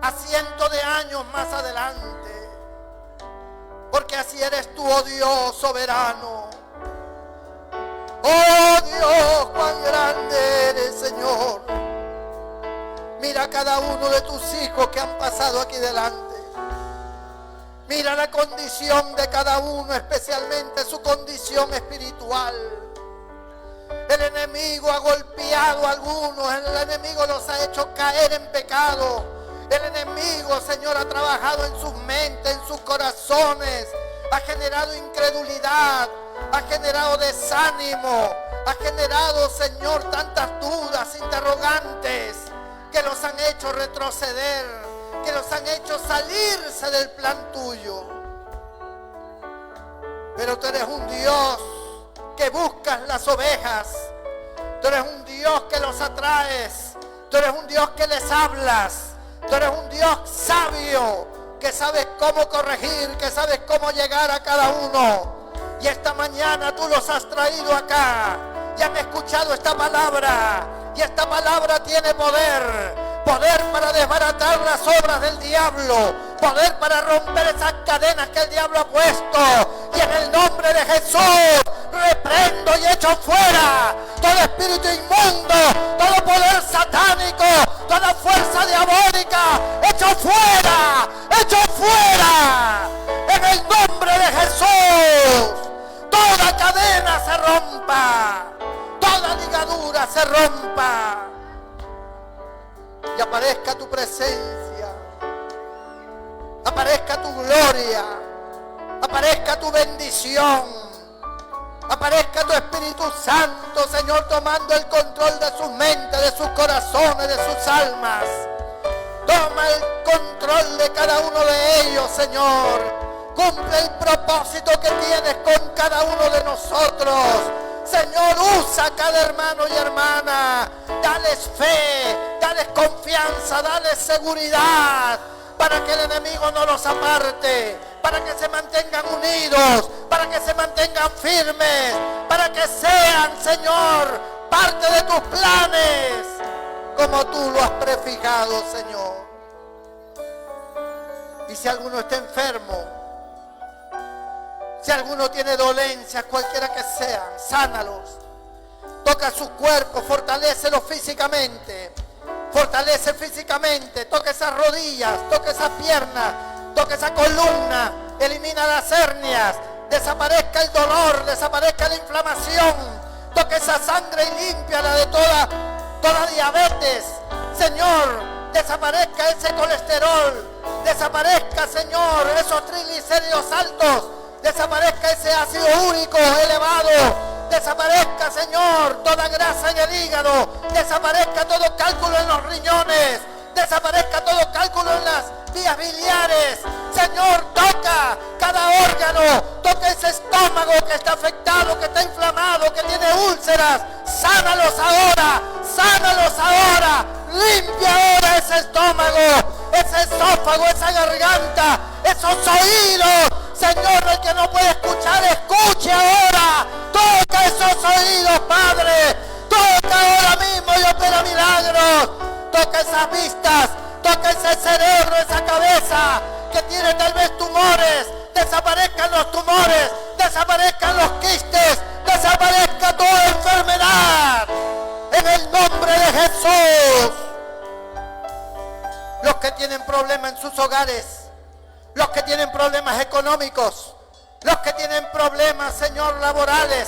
Speaker 1: a cientos de años más adelante. Porque así eres tú, oh Dios soberano. Oh Dios, cuán grande eres, Señor. Mira a cada uno de tus hijos que han pasado aquí delante. Mira la condición de cada uno, especialmente su condición espiritual. El enemigo ha golpeado a algunos, el enemigo los ha hecho caer en pecado. El enemigo, Señor, ha trabajado en sus mentes, en sus corazones. Ha generado incredulidad, ha generado desánimo, ha generado, Señor, tantas dudas, interrogantes, que los han hecho retroceder, que los han hecho salirse del plan tuyo. Pero tú eres un Dios que buscas las ovejas. Tú eres un Dios que los atraes. Tú eres un Dios que les hablas. Tú eres un Dios sabio, que sabes cómo corregir, que sabes cómo llegar a cada uno. Y esta mañana tú los has traído acá y han escuchado esta palabra. Y esta palabra tiene poder. Poder para desbaratar las obras del diablo. Poder para romper esas cadenas que el diablo ha puesto. Y en el nombre de Jesús reprendo y echo fuera todo espíritu inmundo, todo poder satánico, toda fuerza diabólica. Echo fuera, echo fuera. En el nombre de Jesús. Toda cadena se rompa. Toda ligadura se rompa. Y aparezca tu presencia, aparezca tu gloria, aparezca tu bendición, aparezca tu Espíritu Santo, Señor, tomando el control de sus mentes, de sus corazones, de sus almas. Toma el control control de cada uno de ellos, Señor. Cumple el propósito que tienes con cada uno de nosotros. Señor, usa a cada hermano y hermana. Dales fe, dales confianza, dales seguridad, para que el enemigo no los aparte, para que se mantengan unidos, para que se mantengan firmes, para que sean, Señor, parte de tus planes, como tú lo has prefijado, Señor. Y si alguno está enfermo, si alguno tiene dolencias, cualquiera que sean, sánalos. Toca su cuerpo, fortalécelo físicamente. Fortalece físicamente, toca esas rodillas, toca esas piernas, toca esa columna, elimina las hernias, desaparezca el dolor, desaparezca la inflamación, toca esa sangre y límpiala de toda diabetes. Señor, desaparezca ese colesterol, desaparezca, Señor, esos triglicéridos altos, desaparezca ese ácido úrico elevado, desaparezca, Señor, toda grasa en el hígado, desaparezca todo cálculo en los riñones, desaparezca todo cálculo en las vías biliares. Señor, toca cada órgano, toca ese estómago que está afectado, que está inflamado, que tiene úlceras. Sánalos ahora, limpia ahora ese estómago, ese esófago, esa garganta, esos oídos. Señor, el que no puede escuchar, escuche ahora. Toca esos oídos, Padre. Toca ahora mismo y opera milagros. Toca esas vistas, toca ese cerebro, esa cabeza que tiene tal vez tumores. Desaparezcan los tumores, desaparezcan los quistes, desaparezca toda enfermedad. En el nombre de Jesús. Los que tienen problemas en sus hogares, los que tienen problemas económicos, los que tienen problemas, Señor, laborales,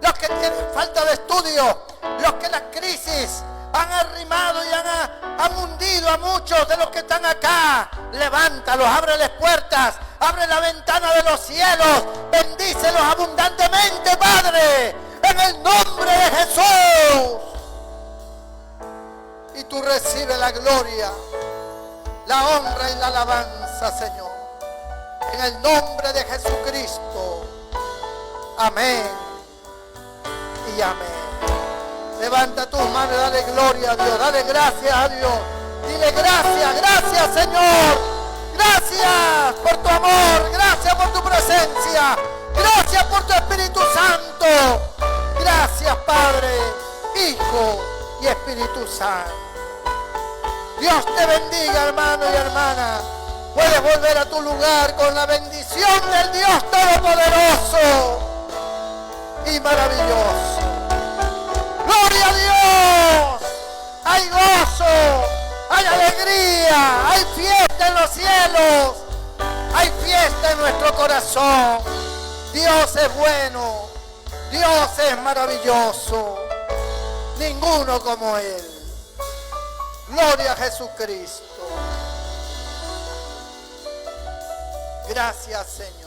Speaker 1: los que tienen falta de estudio, los que las crisis han arrimado y han hundido a muchos de los que están acá. Levántalos, ábreles puertas, abre la ventana de los cielos, bendícelos abundantemente, Padre, en el nombre de Jesús. Y tú recibes la gloria, la honra y la alabanza, Señor. En el nombre de Jesucristo. Amén y amén. Levanta tus manos y dale gloria a Dios. Dale gracias a Dios. Dile gracias, Señor. Gracias por tu amor. Gracias por tu presencia. Gracias por tu Espíritu Santo. Gracias, Padre, Hijo y Espíritu Santo. Dios te bendiga, hermano y hermana. Puedes volver a tu lugar con la bendición del Dios Todopoderoso y maravilloso. ¡Gloria a Dios! Hay gozo, hay alegría, hay fiesta en los cielos, hay fiesta en nuestro corazón. Dios es bueno, Dios es maravilloso, ninguno como Él. Gloria a Jesucristo. Gracias, Señor.